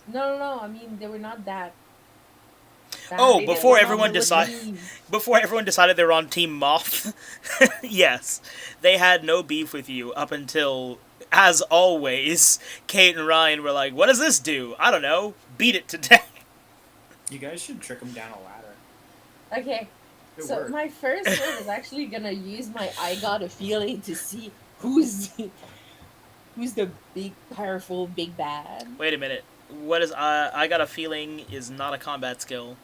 No, I mean, they were not that bad. Oh, They before didn't everyone would decided- leave. Before everyone decided they were on Team Moth, yes, they had no beef with you up until, as always, Kate and Ryan were like, "What does this do? I don't know. Beat it to death." You guys should trick him down a ladder. Okay, It so worked. my first one is actually gonna use my I got a feeling to see who's the big, powerful, big bad. Wait a minute. What is I got a feeling is not a combat skill.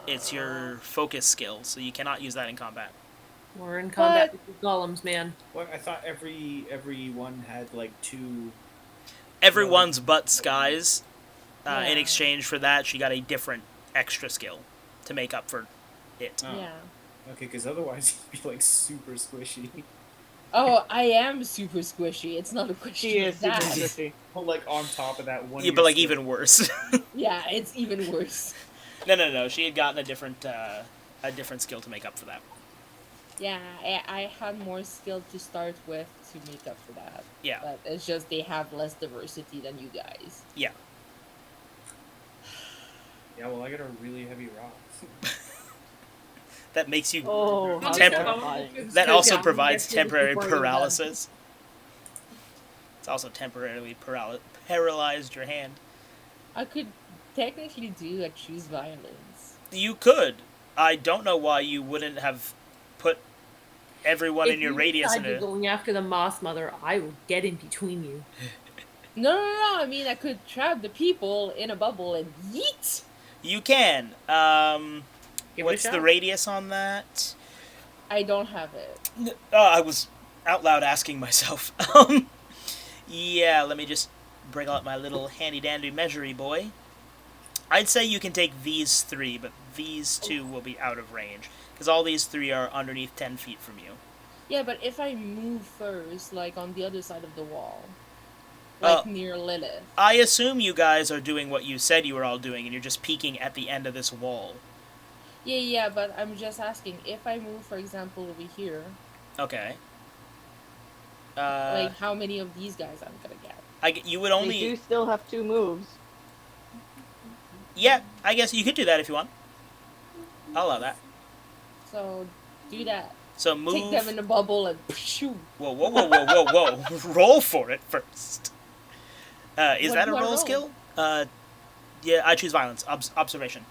It's your focus skill, so you cannot use that in combat. We're in combat with the golems, man. Well, I thought everyone had like two. Everyone's but Sky's. In Yeah. exchange for that, she got a different extra skill to make up for it. Oh. Yeah. Okay, because otherwise you'd be like super squishy. Oh, I am super squishy. It's not a question She is of super that. squishy. Well, like on top of that one. Yeah, but like even worse. Yeah, it's even worse. No. She had gotten a different skill to make up for that. Yeah, I had more skill to start with to make up for that. Yeah. But it's just they have less diversity than you guys. Yeah. Yeah, well, I got a really heavy rock. That makes you. Oh, how Temp- terrifying. That Go also down provides next to the temporary before you're done. paralysis. It's also temporarily paralyzed your hand. I could technically do a choose violence. You could. I don't know why you wouldn't have put everyone in your radius in If you're a. going after the moth mother, I will get in between you. No. I mean, I could trap the people in a bubble and yeet. You can. Give it a What's the shot. radius on that? I don't have it. I was out loud asking myself. Yeah, let me just bring out my little handy-dandy measury boy. I'd say you can take these three, but these two will be out of range. Because all these three are underneath 10 feet from you. Yeah, but if I move first, like on the other side of the wall, like near Lilith. I assume you guys are doing what you said you were all doing, and you're just peeking at the end of this wall. Yeah, but I'm just asking, if I move, for example, over here, Okay. like how many of these guys I'm gonna get? You would They only... do still have 2 moves. Yeah, I guess you could do that if you want. I'll allow that. So, do that. So move... Take them in the bubble and shoot. Whoa. Roll for it first. Is What that a do I roll roll? skill? Yeah, I choose violence. Observation.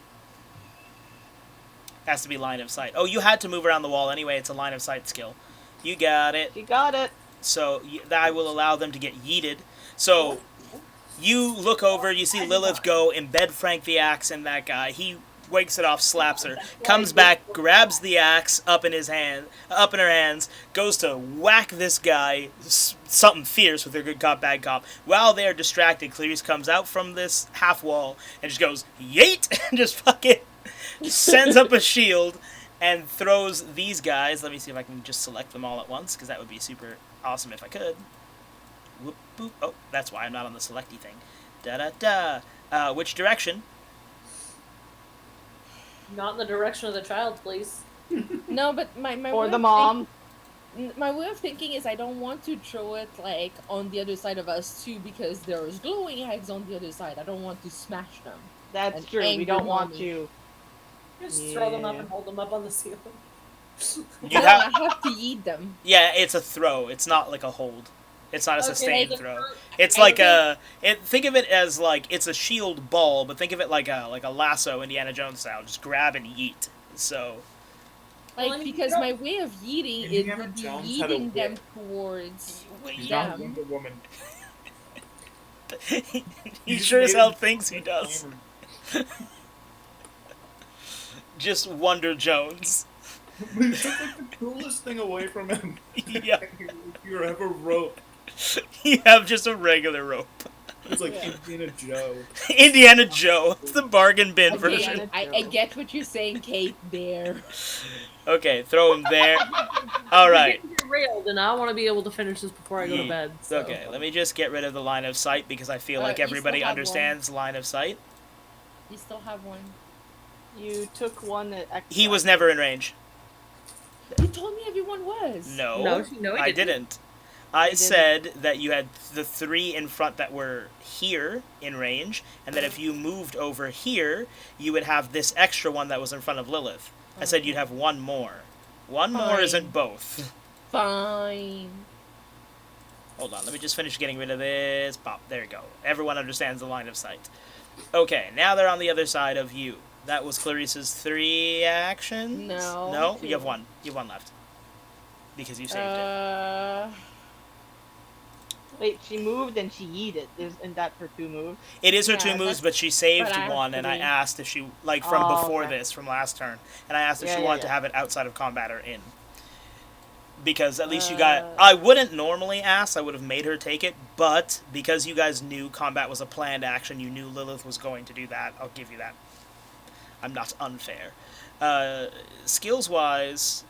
Has to be line of sight. Oh, you had to move around the wall anyway. It's a line of sight skill. You got it. She got it. So I will allow them to get yeeted. So you look over, you see Lilith go, embed Frank the axe in that guy. He wakes it off, slaps her, comes back, grabs the axe up in her hands, goes to whack this guy, something fierce with her good cop, bad cop. While they're distracted, Clarice comes out from this half wall and just goes, yeet, and just fucking sends up a shield and throws these guys. Let me see if I can just select them all at once, because that would be super awesome if I could. Whoop, boop. Oh, that's why I'm not on the selecty thing. Da-da-da. Which direction? Not in the direction of the child, please. No, but my Or way the of mom. my way of thinking is I don't want to throw it like on the other side of us too, because there's glowing eggs on the other side. I don't want to smash them. That's An true. We angry don't want mommy. to. Just throw them up Yeah. and hold them up on the ceiling. You No, have... I have to eat them. Yeah, it's a throw. It's not like a hold. It's not a Okay, sustained the throw. fir- It's like think of it as like it's a shield ball, but think of it like a lasso, Indiana Jones style. Just grab and yeet. So Like, Well, because you my way of yeeting it Indiana would be Jones had a yeeting them whip. towards He's not them. Wonder Woman. he just sure as made hell him thinks he with does. hammer. Just Wonder Jones. You took like the coolest thing away from him. Yeah. If you ever rope, You have just a regular rope. it's like Indiana Joe. Indiana Joe. It's the bargain bin Okay, version. I get what you're saying, Kate. There. Okay, throw him there. All right. Get railed, and I want to be able to finish this before I go to Ye- bed. So. Okay, let me just get rid of the line of sight because I feel like you still everybody have one. understands line of sight. You still have one. You took one at X. He was never in range. You told me everyone was. No, No, I he didn't. I didn't. said that you had the 3 in front that were here in range, and that if you moved over here, you would have this extra one that was in front of Lilith. I said you'd have one more. One more Fine. isn't both. Fine. Hold on, let me just finish getting rid of this. Pop, there you go. Everyone understands the line of sight. Okay, now they're on the other side of you. That was Clarissa's 3 actions? No. No? 2. You have 1. You have 1 left. Because you saved Wait, she moved and she yeeted. Isn't that her 2 moves? it. It is her yeah, 2 moves, that's- but she saved but I have 1, and I 3. asked if she, like, from Oh, before okay. this, from last turn, and I asked if Yeah, she yeah, wanted to yeah. have it outside of combat or in. Because at least you got... I wouldn't normally ask, I would have made her take it, but because you guys knew combat was a planned action, you knew Lilith was going to do that, I'll give you that. I'm not unfair. Skills-wise,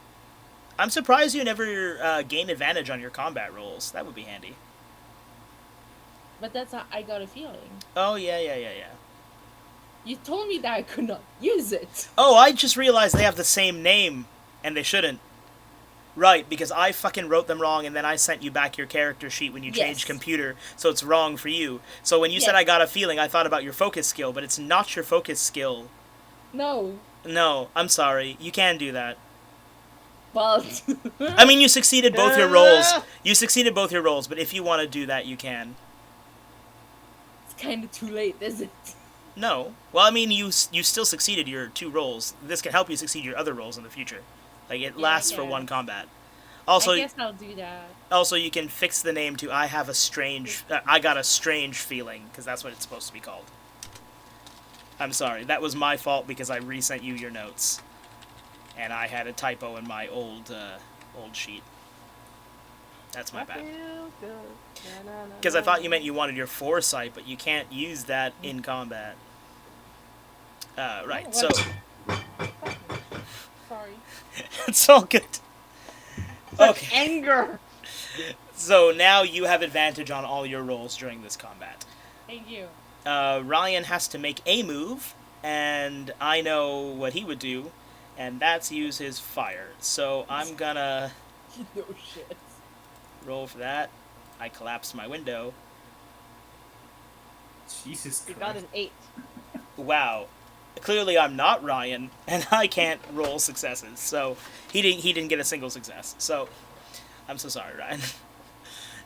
I'm surprised you never gain advantage on your combat rolls. That would be handy. But that's how I got a feeling. Oh, yeah. You told me that I could not use it. Oh, I just realized they have the same name, and they shouldn't. Right, because I fucking wrote them wrong, and then I sent you back your character sheet when you changed Yes. computer, so it's wrong for you. So when you said Yes. I got a feeling, I thought about your focus skill, but it's not your focus skill. No. No, I'm sorry. You can do that. But I mean, you succeeded both your rolls. You succeeded both your rolls, but if you want to do that, you can. it's kind of too late, is it? No. Well, I mean, you still succeeded your 2 rolls. This can help you succeed your other rolls in the future. Like, it Yeah, I lasts for guess. 1 combat. Also, I guess I'll do that. also, you can fix the name to I have a strange... I got a strange feeling, because that's what it's supposed to be called. I'm sorry. That was my fault because I resent you your notes. And I had a typo in my old sheet. That's my bad. Because I thought you meant you wanted your foresight, but you can't use that in combat. Right, so... Sorry. It's all good. Okay. Anger! So now you have advantage on all your rolls during this combat. Thank you. Ryan has to make a move, and I know what he would do, and that's use his fire. So I'm gonna No shit. roll for that. I collapsed my window. Jesus You Christ. got an 8. Wow. Clearly I'm not Ryan, and I can't roll successes. So he didn't get a single success. So I'm so sorry, Ryan.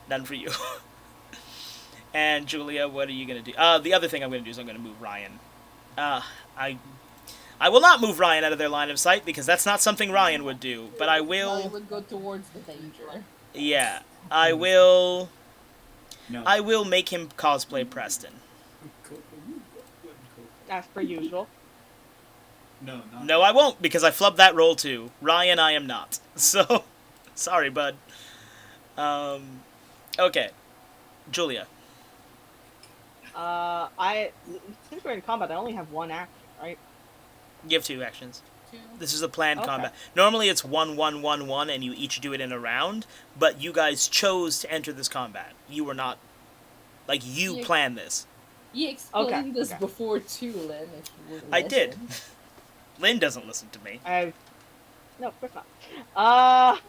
None for you. And Julia, what are you gonna do? The other thing I'm gonna do is I'm gonna move Ryan. I will not move Ryan out of their line of sight because that's not something Ryan would do. But I I will. would go towards the danger. Yeah, I will. No. I will make him cosplay Preston. As per usual. No, not No, I won't because I flubbed that roll too. Ryan, I am not. So, sorry, bud. Okay, Julia. Since we're in combat, I only have 1 action, right? You have 2 actions. 2. This is a planned Okay. combat. Normally it's 1, 1, 1, 1, and you each do it in a round. But you guys chose to enter this combat. You were not, like, you Yeah. planned this. You explained Okay, this okay. before too, Lynn. If you would I did. listen. Lynn doesn't listen to me. No, of course not.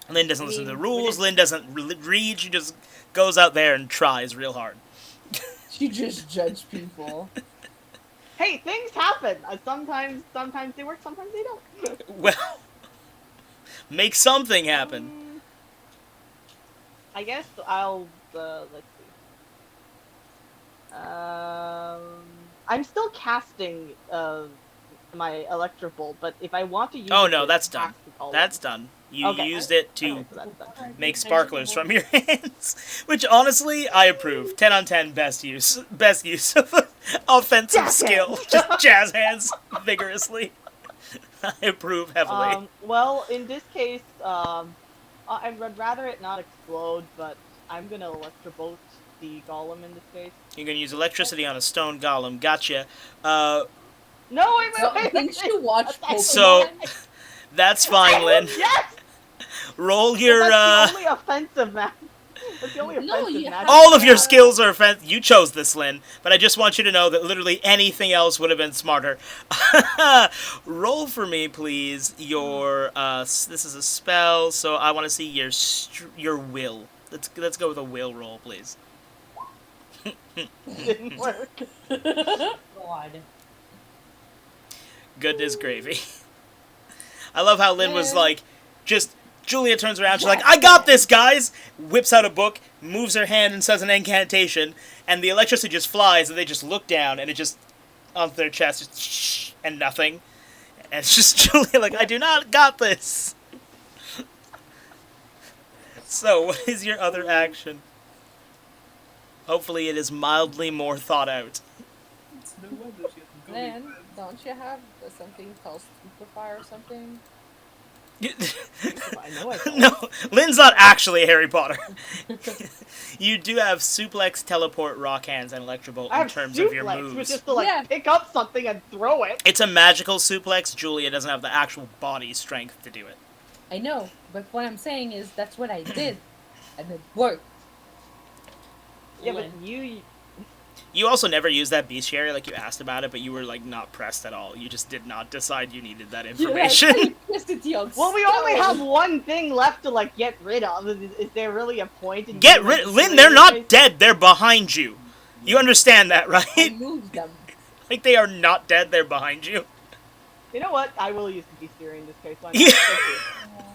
Lynn doesn't I listen to the mean, rules. but Lynn doesn't read. She just goes out there and tries real hard. You just judge people. Hey, things happen. Sometimes they work, sometimes they don't. Well, make something happen. I guess I'll let's see. I'm still casting my Electrobolt, but if I want to use Oh it no, to that's done. attack the golem- That's done. You Okay. used it to Okay, so that's done. make sparklers from your hands, which honestly I approve. 10 on 10, best use of offensive Jazz skill. hands. Just jazz hands vigorously. I approve heavily. Well, in this case, I would rather it not explode, but I'm gonna Electrobolt the golem in this case. You're gonna use electricity on a stone golem. Gotcha. No, wait, So, wait, wait, didn't you watch Pokemon? So that's fine, Lynn. Yes! Roll your That's the only offensive match. That's the only No, offensive you match. all of your skills are offensive. You chose this, Lynn, but I just want you to know that literally anything else would have been smarter. Roll for me, please. Your this is a spell, so I want to see your will. Let's go with a will roll, please. Didn't work. God. Goodness gravy. I love how Lynn was like, just, Julia turns around, she's like, I got this, guys! Whips out a book, moves her hand and says an incantation, and the electricity just flies, and they just look down, and it just, onto their chest, just shh, and nothing. And it's just Julia like, I do not got this! So, what is your other action? Hopefully it is mildly more thought out. It's no wonder she hasn't got Then, it. don't you have something called Stupefy or something? I know I don't. No, Lynn's not actually Harry Potter. You do have suplex, teleport, rock hands, and electrobolt I in have terms of your suplex, which moves. is to like Yeah. pick up something and throw it. It's a magical suplex. Julia doesn't have the actual body strength to do it. I know, but what I'm saying is that's what I did, and it worked. Yeah, but Lynn. You also never used that bestiary, like you asked about it, but you were like not pressed at all. You just did not decide you needed that information. Well, we only have one thing left to like get rid of. Is there really a point in Get doing rid, this Lynn. in They're this not case? dead. They're behind you. You understand that, I right? moved them. Like they are not dead. They're behind you. You know what? I will use the bestiary in this case. Why not? Yeah. Thank you.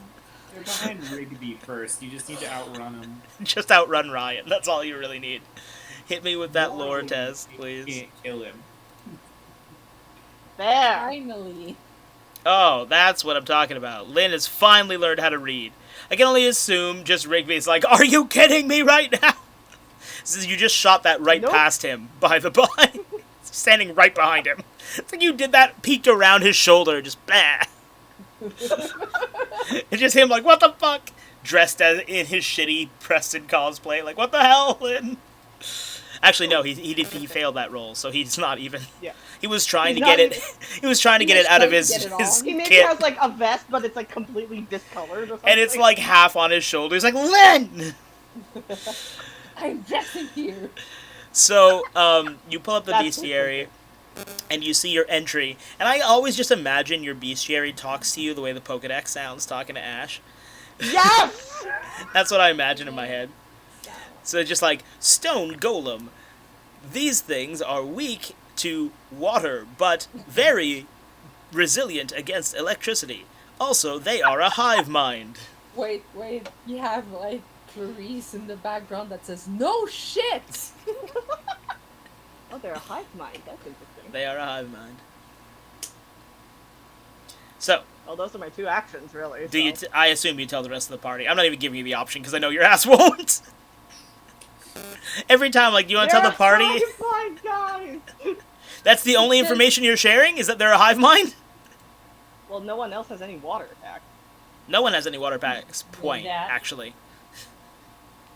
They're behind Rigby first. You just need to outrun them. Just outrun Ryan. That's all you really need. Hit me with that lore test, You please. can't kill him. There. Finally. Oh, that's what I'm talking about. Lynn has finally learned how to read. I can only assume just Rigby's like, are you kidding me right now? So you just shot that right Nope. past him, by the by. Standing right behind him. It's like you did that, peeked around his shoulder, just bah. It's just him like, what the fuck? Dressed as in his shitty Preston cosplay, like, what the hell, Lynn? Actually, no, he failed that roll, so he's not even. Yeah. He was trying He's to get not it. He was trying to get it out of his He He maybe kit, has like a vest, but it's like completely discolored or something. and it's like half on his shoulder. He's like, Lynn. I'm dressing here. So, you pull up the That's bestiary, and you see your entry. And I always just imagine your bestiary talks to you the way the Pokedex sounds talking to Ash. Yes. That's what I imagine in my head. So it's just like, stone golem. These things are weak to water, but very resilient against electricity. Also, they are a hive mind. Wait, you have like Clarice in the background that says, no shit! Oh, they're a hive mind. That's interesting. They are a hive mind. So, Well, those are my two actions, really. do you? so. I assume you tell the rest of the party. I'm not even giving you the option because I know your ass won't. Every time, like, do you want to tell the party? Hive mind guys. That's the only information you're sharing? Is that they're a hive mind? Well, no one else has any water attack. No one has any water attacks. Point, that. actually.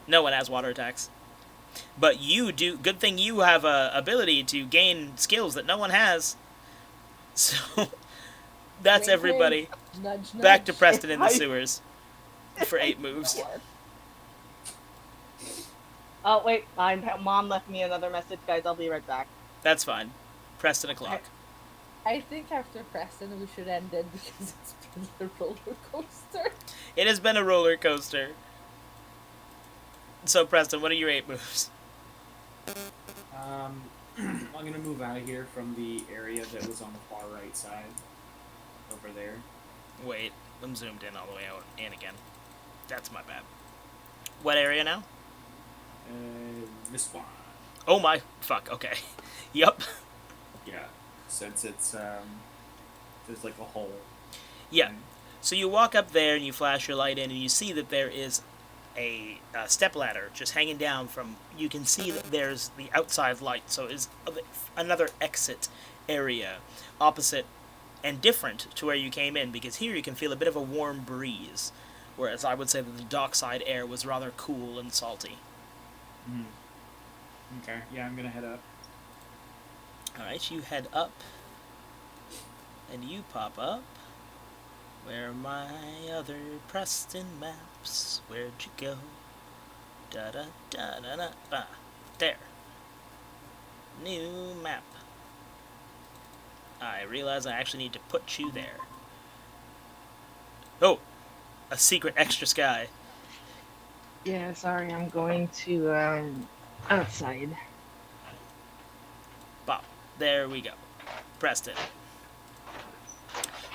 No one has water attacks. But you do. Good thing you have a ability to gain skills that no one has. So, that's Wink, everybody. Nudge, nudge. Back to Preston in the I- sewers for 8 moves. Oh wait, my mom left me another message, guys. I'll be right back. That's fine. Preston o'clock. I think after Preston we should end it because it's been a roller coaster. It has been a roller coaster. So, Preston, what are your 8 moves? I'm gonna move out of here from the area that was on the far right side. Over there. Wait, I'm zoomed in all the way out and again. That's my bad. what area now? This one. Oh my fuck. Okay. Yup. Yeah. Since it's there's like a hole. Yeah. So you walk up there and you flash your light in and you see that there is a step ladder just hanging down from. You can see that there's the outside light, so it's another exit area opposite and different to where you came in, because here you can feel a bit of a warm breeze, whereas I would say that the dockside air was rather cool and salty. Okay, yeah, I'm gonna head up. Alright, you head up and you pop up. Where are my other Preston maps? Where'd you go? Da da da da da. Ah, there. New map. I realize I actually need to put you there. Oh, a secret extra sky. Yeah, sorry, I'm going to outside. Bop. There we go. Preston.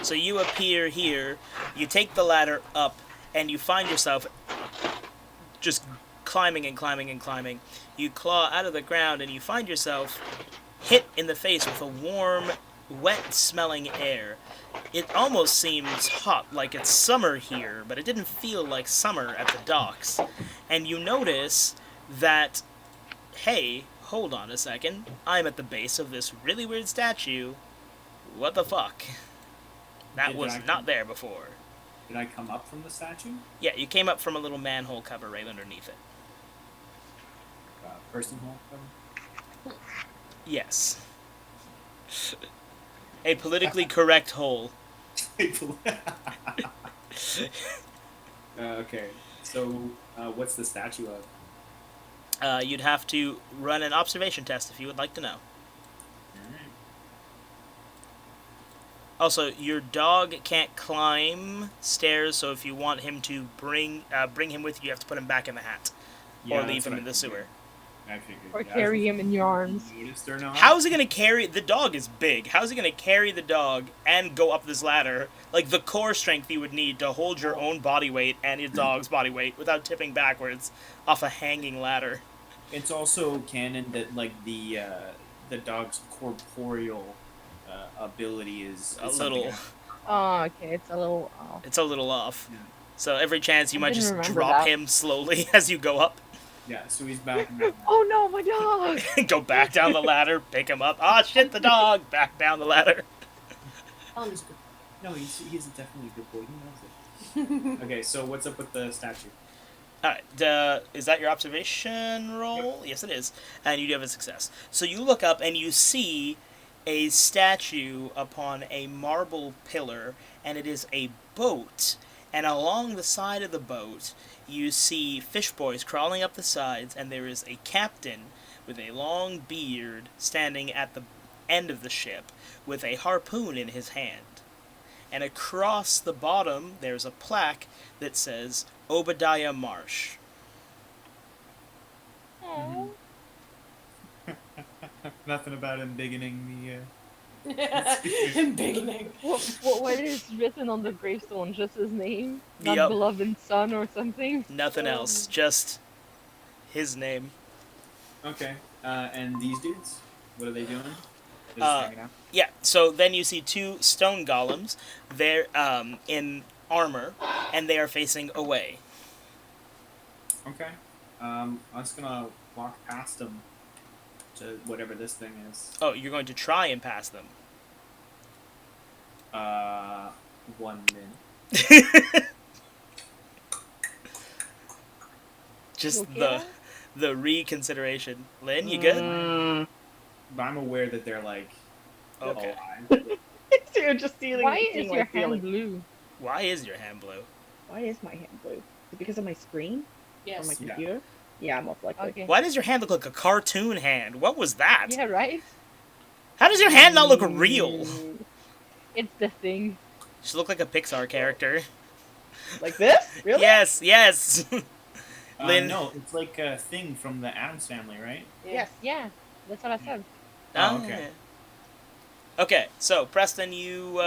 So you appear here, you take the ladder up, and you find yourself just climbing and climbing and climbing. You claw out of the ground, and you find yourself hit in the face with a warm, wet-smelling air. It almost seems hot, like it's summer here, but it didn't feel like summer at the docks. And you notice that, hey, hold on a second, I'm at the base of this really weird statue. What the fuck? That was not there before. Did I come up from the statue? Yeah, you came up from a little manhole cover right underneath it. Person hole cover? Yes. A politically correct hole. Okay, so what's the statue of? You'd have to run an observation test if you would like to know. Also, your dog can't climb stairs, so if you want him to bring him with you, you have to put him back in the hat. Yeah, or leave him in the sewer. I figured. Or carry him in your arms. How is he going to carry... The dog is big. How is he going to carry the dog and go up this ladder? Like, the core strength you would need to hold your own body weight and your dog's body weight without tipping backwards off a hanging ladder. It's also canon that, like, the dog's corporeal ability is a little... Oh, okay, it's a little off. It's a little off. Yeah. So every chance you might just that. drop him slowly as you go up. Yeah, so he's back. Oh no, my dog! Go back down the ladder, pick him up. Ah, shit, the dog! Back down the ladder. Oh, he's good. No, he's definitely a good boy. He knows it. Okay, so what's up with the statue? Alright, is that your observation roll? Yep. Yes, it is. And you do have a success. So you look up and you see a statue upon a marble pillar, and it is a boat. And along the side of the boat, you see fish boys crawling up the sides, and there is a captain with a long beard standing at the end of the ship with a harpoon in his hand. And across the bottom, there's a plaque that says Obadiah Marsh. Aww. Nothing about him beginning the... Embiggening. What is written on the gravestone? Just his name? Not Yep. beloved son or something? Nothing else, just his name. Okay, and these dudes? What are they doing? They're just hanging out? Yeah, so then you see two stone golems. They're in armor, and they are facing away. Okay. I'm just gonna walk past them to whatever this thing is. Oh, you're going to try and pass them. 1 minute. Just Okay. the reconsideration. Lynn, you good? But I'm aware that they're like Okay. alive. So you're just stealing. Why stealing is my your feeling. hand blue? Why is your hand blue? Why is my hand blue? Is it because of my screen? Yes. Or my Yeah. computer? Yeah, most likely. Okay. Why does your hand look like a cartoon hand? What was that? Yeah, right? How does your hand not look real? It's the thing. She look like a Pixar character. Like this? Really? Yes, yes. Lynn. No, it's like a thing from the Addams Family, right? Yes. Yeah, that's what I said. Oh, okay. Okay, so Preston, you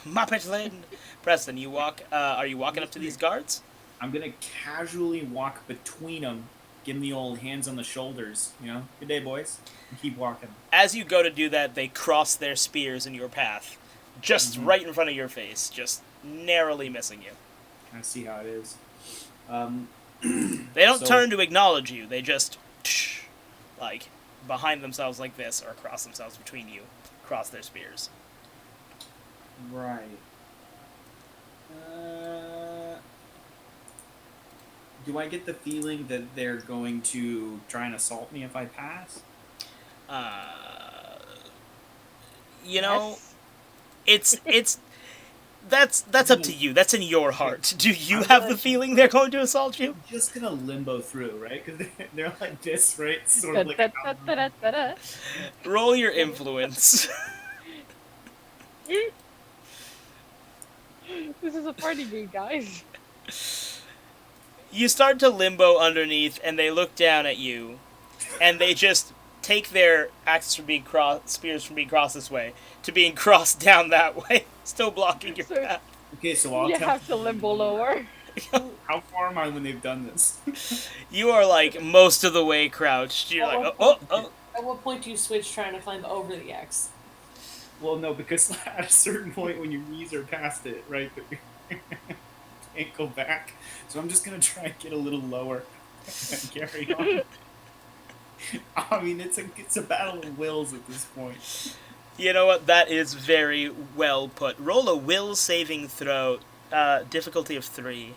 Muppet Lynn. Preston, you walk. Are you walking up to these guards? I'm gonna casually walk between them, give them the old hands on the shoulders, you know. Good day, boys. And keep walking. As you go to do that, they cross their spears in your path, just right in front of your face, just narrowly missing you. I see how it is. They don't turn to acknowledge you. They just, like, behind themselves like this, or cross themselves between you, cross their spears. Right. Do I get the feeling that they're going to try and assault me if I pass? You know, Yes. it's that's up to you. That's in your heart. Do you have the feeling they're going to assault you? I'm just gonna limbo through, right? Because they're like this, right? Sort of like. Da-da-da-da-da-da. Roll your influence. This is a party game, guys. You start to limbo underneath, and they look down at you, and they just take their axes from being spears from being crossed this way to being crossed down that way, still blocking your So- path. Okay, so I'll You tell. have to limbo lower. How far am I when they've done this? You are like most of the way crouched. You're like, oh. At what point do you switch trying to climb over the X? Well, no, because at a certain point when your knees are past it, right, but you can't go back. So I'm just gonna try and get a little lower and carry on. I mean, it's a battle of wills at this point. You know what? That is very well put. Roll a will saving throw, difficulty of 3.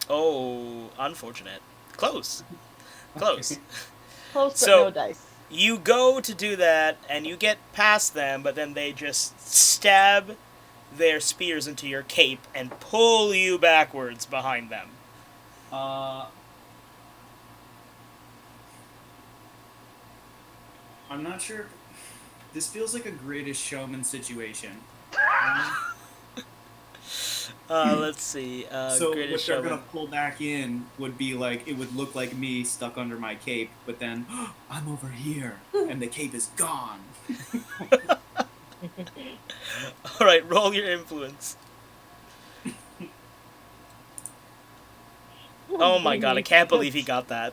Oh, unfortunate. Close. Close. Close, but So- no dice. You go to do that, and you get past them, but then they just stab their spears into your cape and pull you backwards behind them. I'm not sure. This feels like a Greatest Showman situation. Let's see. So what Greatest they're Showman. gonna pull back in would be like, it would look like me stuck under my cape, but then I'm over here and the cape is gone. Alright, roll your influence. Oh my god, I can't believe he got that.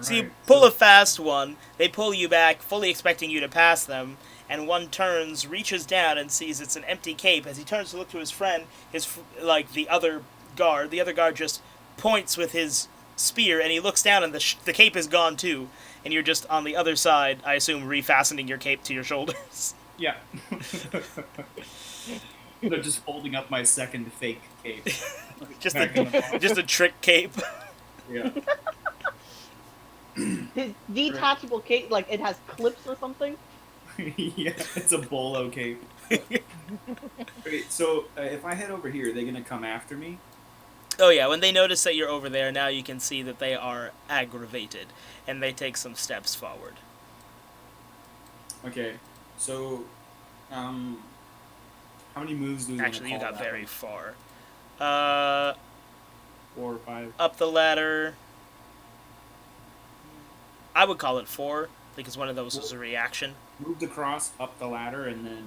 So you Alright, pull a fast one, they pull you back, fully expecting you to pass them, and one turns, reaches down, and sees it's an empty cape. As he turns to look to his friend, the other guard just points with his spear, and he looks down, and the cape is gone too, and you're just on the other side, I assume, refastening your cape to your shoulders. Yeah. They're just holding up my second fake cape. just Back in the box. just a trick cape. Yeah. His detachable cape, like it has clips or something. Yeah, it's a bolo cape. Wait, so if I head over here, are they gonna come after me? Oh yeah, when they notice that you're over there, now you can see that they are aggravated, and they take some steps forward. Okay, so, how many moves do we Actually, you wanna call got that very one? far. 4 or 5. Up the ladder. I would call it 4, because one of those was a reaction. Moved across, up the ladder, and then...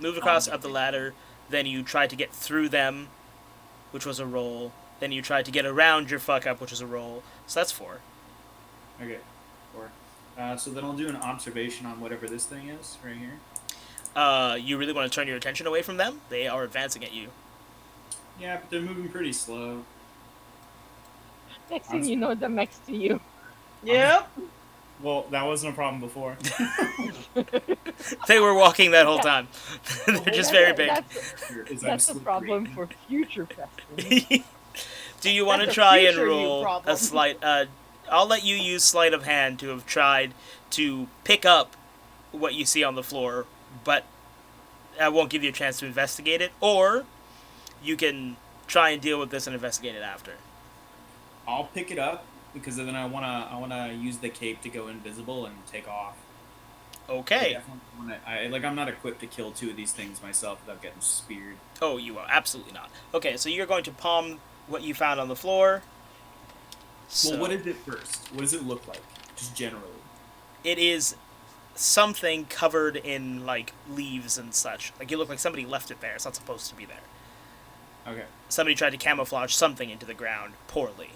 Moved across up the ladder, then you tried to get through them, which was a roll. Then you tried to get around your fuck up, which was a roll. So that's 4. Okay, 4. So then I'll do an observation on whatever this thing is, right here. You really want to turn your attention away from them? They are advancing at you. Yeah, but they're moving pretty slow. Next thing you know, they're next to you. Yep. Well, that wasn't a problem before. They were walking that whole time. They're just very big. That's a problem for future festivals. Do you want to That's a try and future you roll problem. a sleight? I'll let you use sleight of hand to have tried to pick up what you see on the floor, but I won't give you a chance to investigate it. Or you can try and deal with this and investigate it after. I'll pick it up because then I wanna use the cape to go invisible and take off. Okay. I'm not equipped to kill 2 of these things myself without getting speared. Oh, you are absolutely not. Okay, so you're going to palm what you found on the floor. So Well, what is it first? What does it look like, just generally? it is something covered in like leaves and such. Like you look like somebody left it there. It's not supposed to be there. Okay. Somebody tried to camouflage something into the ground poorly.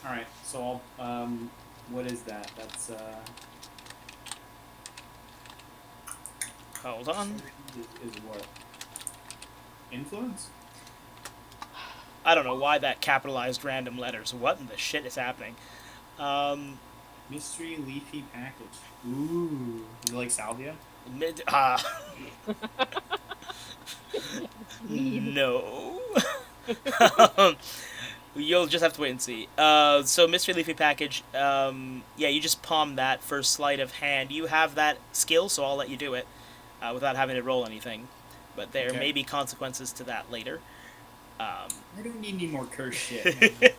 All right. So I'll what is that? That's Hold on. is what? Influence? I don't know why that capitalized random letters. What in the shit is happening? Mystery leafy package. Ooh. Is it like salvia? No. You'll just have to wait and see. So mystery leafy package. Yeah, you just palm that for sleight of hand. You have that skill, so I'll let you do it without having to roll anything. But there Okay. may be consequences to that later. I don't need any more curse shit. Man.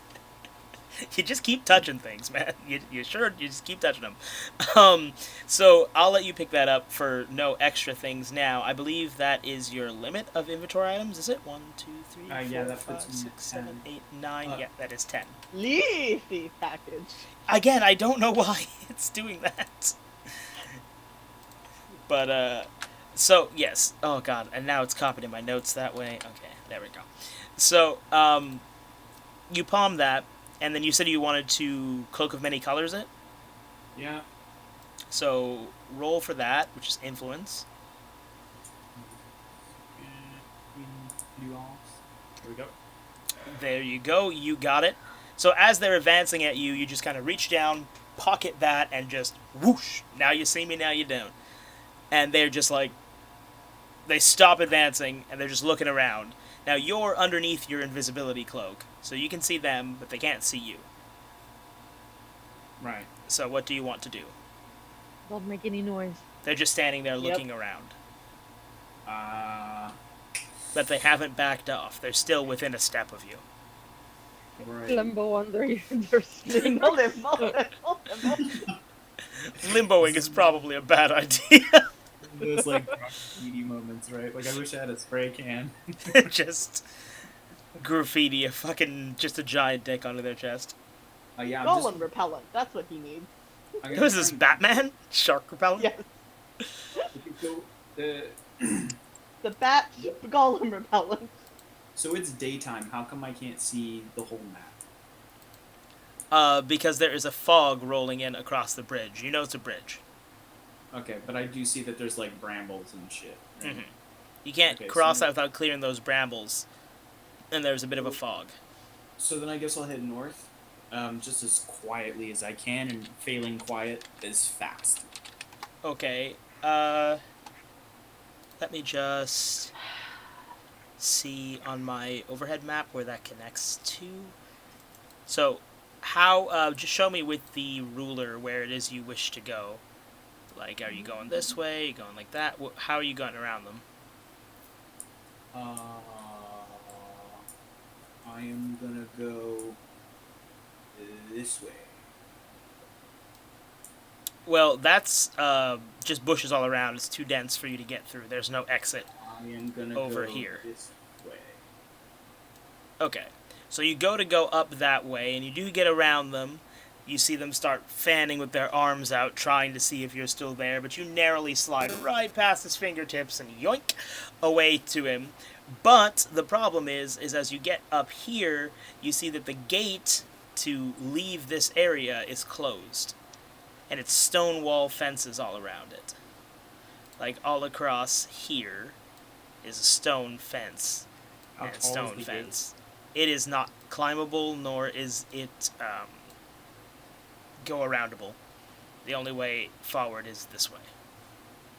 You just keep touching things, man. You sure? You just keep touching them. So I'll let you pick that up for no extra things now. I believe that is your limit of inventory items. Is it 1, 2, 3, Yeah, 4, that 5, puts me 6, at 7, 10. 8, 9? Yeah, that is 10. Leafy package. Again, I don't know why it's doing that. But so yes. Oh god, and now it's copied in my notes that way. Okay, there we go. So you palm that. And then you said you wanted to Cloak of Many Colors it? Yeah. So roll for that, which is influence. There we go. There you go, you got it. So as they're advancing at you, you just kind of reach down, pocket that, and just whoosh. Now you see me, now you don't. And they're just like, they stop advancing, and they're just looking around. Now you're underneath your invisibility cloak, so you can see them, but they can't see you. Right. So what do you want to do? Don't make any noise. They're just standing there looking around. But they haven't backed off. They're still within a step of you. Right. Limbo under their sling. Limbo. Limboing is probably a bad idea. Those like graffiti moments, right? Like I wish I had a spray can. Just graffiti, just a giant dick onto their chest. Yeah. I'm Golem just, repellent. That's what he needs. I'm Who gonna is this, try and- Batman? Shark repellent? Yes. So the The bat golem repellent. so it's daytime. How come I can't see the whole map? Because there is a fog rolling in across the bridge. You know it's a bridge. Okay, but I do see that there's like brambles and shit. Right? Mhm. You can't Okay, cross so- that without clearing those brambles. And there's a bit of a fog. So then I guess I'll head north, just as quietly as I can, and failing quiet as fast. Okay, let me just see on my overhead map where that connects to. So, how, just show me with the ruler where it is you wish to go. Like, are you going this way? Are you going like that? How are you going around them? I am gonna go this way. Well, that's, just bushes all around. It's too dense for you to get through. There's no exit. I am gonna Over go here. this way. Okay. So you go up that way, and you do get around them. You see them start fanning with their arms out, trying to see if you're still there, but you narrowly slide right past his fingertips and yoink away to him. But the problem is as you get up here, you see that the gate to leave this area is closed. And it's stone wall fences all around it. Like, all across here is a stone fence. How And tall is stone the fence. It is not climbable, nor is it go aroundable. The only way forward is this way.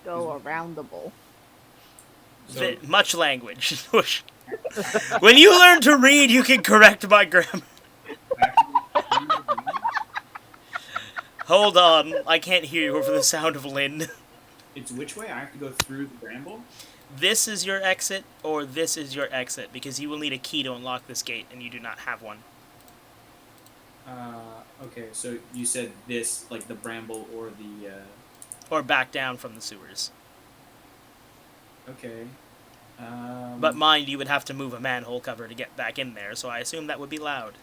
Go aroundable. So, Much language. When you learn to read, you can correct my grammar. Hold on, I can't hear you over the sound of Lynn. it's which way? I have to go through the bramble? This is your exit, or this is your exit, because you will need a key to unlock this gate, and you do not have one. Okay, so you said this, like the bramble or the, Or back down from the sewers. okay. But mind, you would have to move a manhole cover to get back in there, so I assume that would be loud.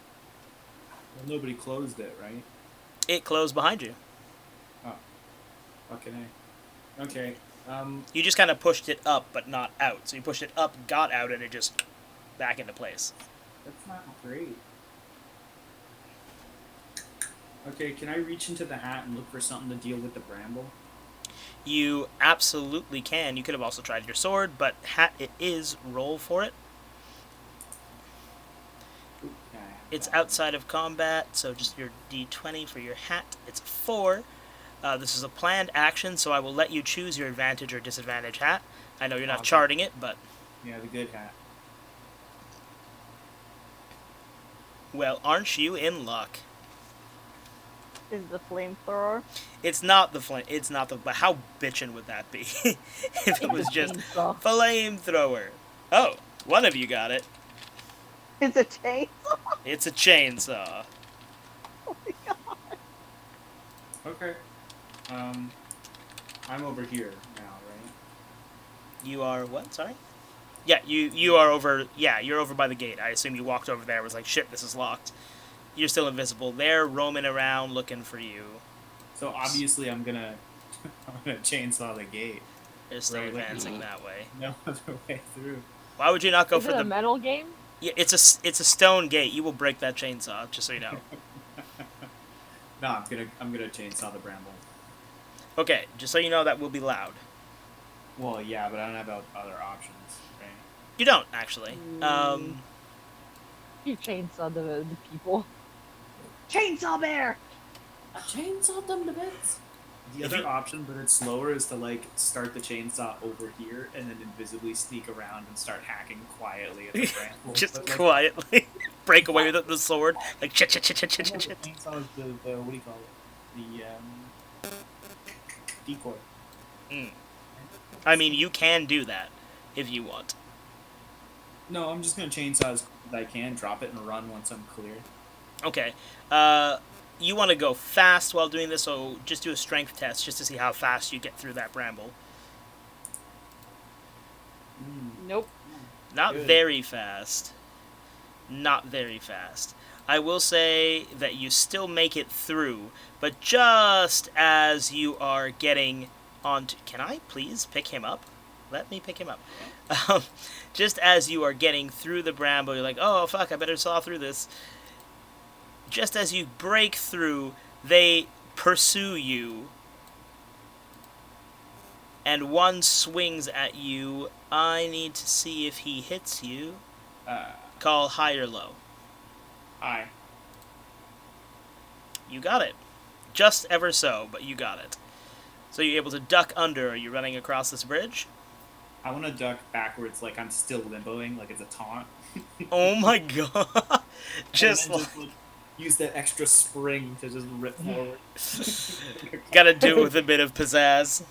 Well, nobody closed it, right? It closed behind you. Fucking A. Okay, You just kind of pushed it up, but not out. So you pushed it up, got out, and it just back into place. That's not great. Okay, can I reach into the hat and look for something to deal with the bramble? You absolutely can. You could have also tried your sword, but hat it is. Roll for it. Ooh, yeah, I have It's that. outside of combat, so just your d20 for your hat. It's a 4. This is a planned action, so I will let you choose your advantage or disadvantage hat. I know you're not Awesome. charting it, but, Yeah, the good hat. well, aren't you in luck? Is the flamethrower? It's not the flame. It's not the. But how bitchin' would that be if it was just Chainsaw. flamethrower? Oh, one of you got it. It's a chainsaw. It's a chainsaw. Oh my god. Okay. I'm over here now, right? You are what? Sorry. Yeah, you are over. Yeah, you're over by the gate. I assume you walked over there. Was like, shit, this is locked. You're still invisible. They're roaming around looking for you. So obviously I'm gonna chainsaw the gate. They're still Right, like- advancing that way. No other way through. Why would you not go Is for it a the? metal game? Yeah, it's a stone gate. You will break that chainsaw, just so you know. No, I'm gonna chainsaw the bramble. Okay, just so you know, that will be loud. Well, yeah, but I don't have other options, right? You don't actually. You chainsaw the people. Chainsaw bear. I chainsawed them to bits. The If other you- option, but it's slower, is to like start the chainsaw over here and then invisibly sneak around and start hacking quietly at the bramble. Just But, like, quietly break away with the sword, like chit chit chit chit chit no, chit the chit. chainsaw is the what do you call it? The decoy. I mean, you can do that if you want. No, I'm just gonna chainsaw as quick as I can, drop it and run once I'm clear. Okay. You want to go fast while doing this, so just do a strength test just to see how fast you get through that bramble. Nope. Not Good. very fast. Not very fast. I will say that you still make it through, but just as you are getting onto... Can I please pick him up? Let me pick him up. Just as you are getting through the bramble, you're like, oh, fuck, I better saw through this. Just as you break through, they pursue you. And one swings at you. I need to see if he hits you. Call high or low. Hi. You got it. Just ever so, but you got it. So you're able to duck under. Are you running across this bridge? I want to duck backwards like I'm still limboing, like it's a taunt. Oh my god. Just And then like, like, use that extra spring to just rip forward. gotta do it with a bit of pizzazz.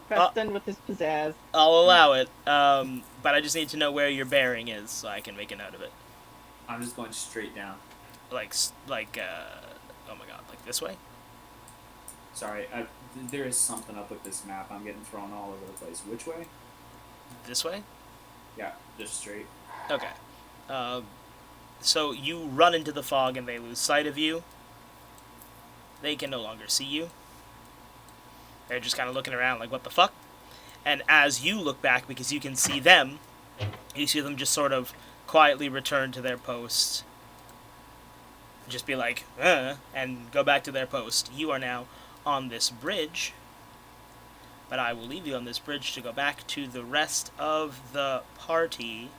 Preston with his pizzazz. I'll allow it, but I just need to know where your bearing is so I can make a note of it. I'm just going straight down. Oh my god, like this way? Sorry, there is something up with this map. I'm getting thrown all over the place. Which way? This way? Yeah, just straight. Okay. So you run into the fog and they lose sight of you. They can no longer see you. They're just kind of looking around like, what the fuck? And as you look back, because you can see them, you see them just sort of quietly return to their post. Just be like, and go back to their post. You are now on this bridge. But I will leave you on this bridge to go back to the rest of the party.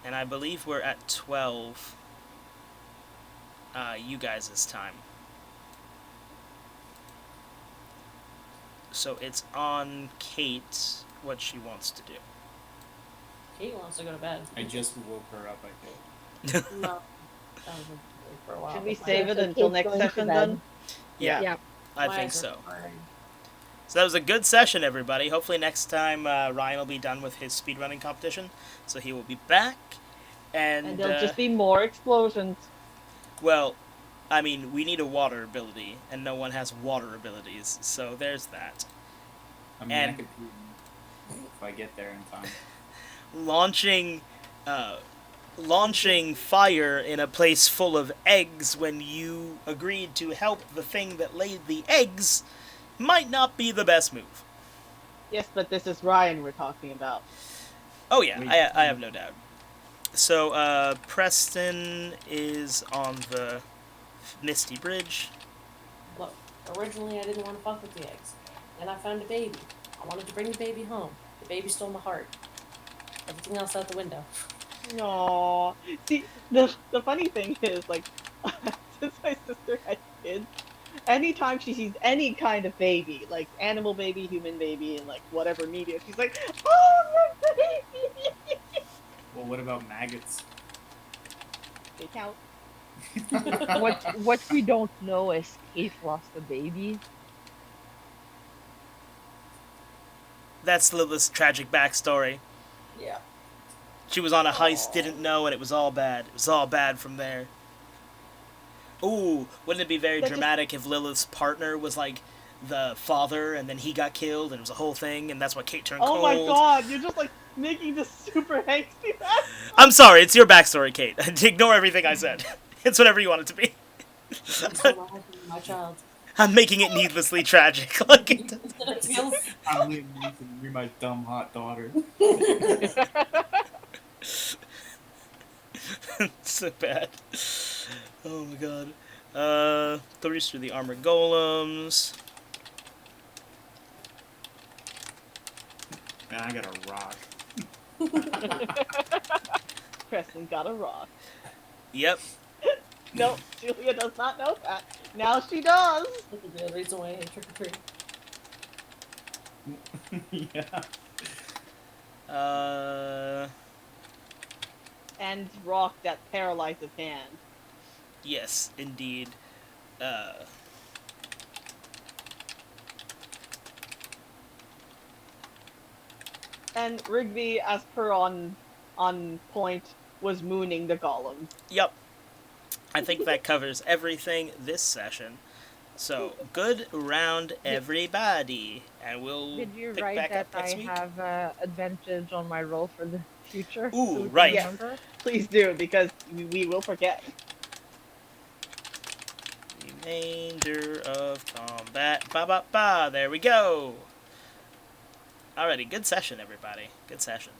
And I believe we're at 12. You guys' time. So it's on Kate what she wants to do. Kate wants to go to bed. I just woke her up, I think. No. That was for a while. Should we but save my- it until Kate's next going to session bed. then? Yeah, Yeah. I my think eyes are so. burning. So that was a good session, everybody. Hopefully next time Ryan will be done with his speedrunning competition, so he will be back. And, And there'll just be more explosions. well, I mean, we need a water ability, and no one has water abilities, so there's that. I mean, And- I could if I get there in time. Launching fire in a place full of eggs when you agreed to help the thing that laid the eggs might not be the best move. Yes, but this is Ryan we're talking about. Oh yeah, Wait. I have no doubt. So, Preston is on the Misty Bridge. Look, originally I didn't want to fuck with the eggs. Then I found a baby. I wanted to bring the baby home. The baby stole my heart. Everything else out the window. No. See, the funny thing is, like, since my sister had kids, anytime she sees any kind of baby, like animal baby, human baby, and like whatever media, she's like, "Oh, the baby!" Well, what about maggots? They count. What we don't know is Kate lost a baby. That's Lilith's tragic backstory. Yeah. She was on a heist, didn't know, and it was all bad. It was all bad from there. Ooh, wouldn't it be very That's just- dramatic if Lilith's partner was like the father, and then he got killed, and it was a whole thing, and that's why Kate turned Oh cold? my god, you're just like making this super angsty. I'm sorry, it's your backstory, Kate. Ignore everything I said. It's whatever you want it to be. I'm so glad for my child. I'm making it needlessly tragic. Like it does. It feels I'm leaving you to be my dumb hot daughter. So bad. Oh my god. Through the armored golems. Man, I got a rock. Preston got a rock. Yep. No, Julia does not know that. Now she does. the reason why I hate trick or treat. Yeah. And rock that paralyzes hand. Yes, indeed. And Rigby, as per on point, was mooning the golem. Yep. I think that covers everything this session. So, good round, everybody. And we'll Did you pick write back that up next I week. have advantage on my roll for the future? Ooh, so we can right. remember? Please do, because we will forget. Remainder of combat. Ba ba ba. There we go. Alrighty, good session, everybody. Good session.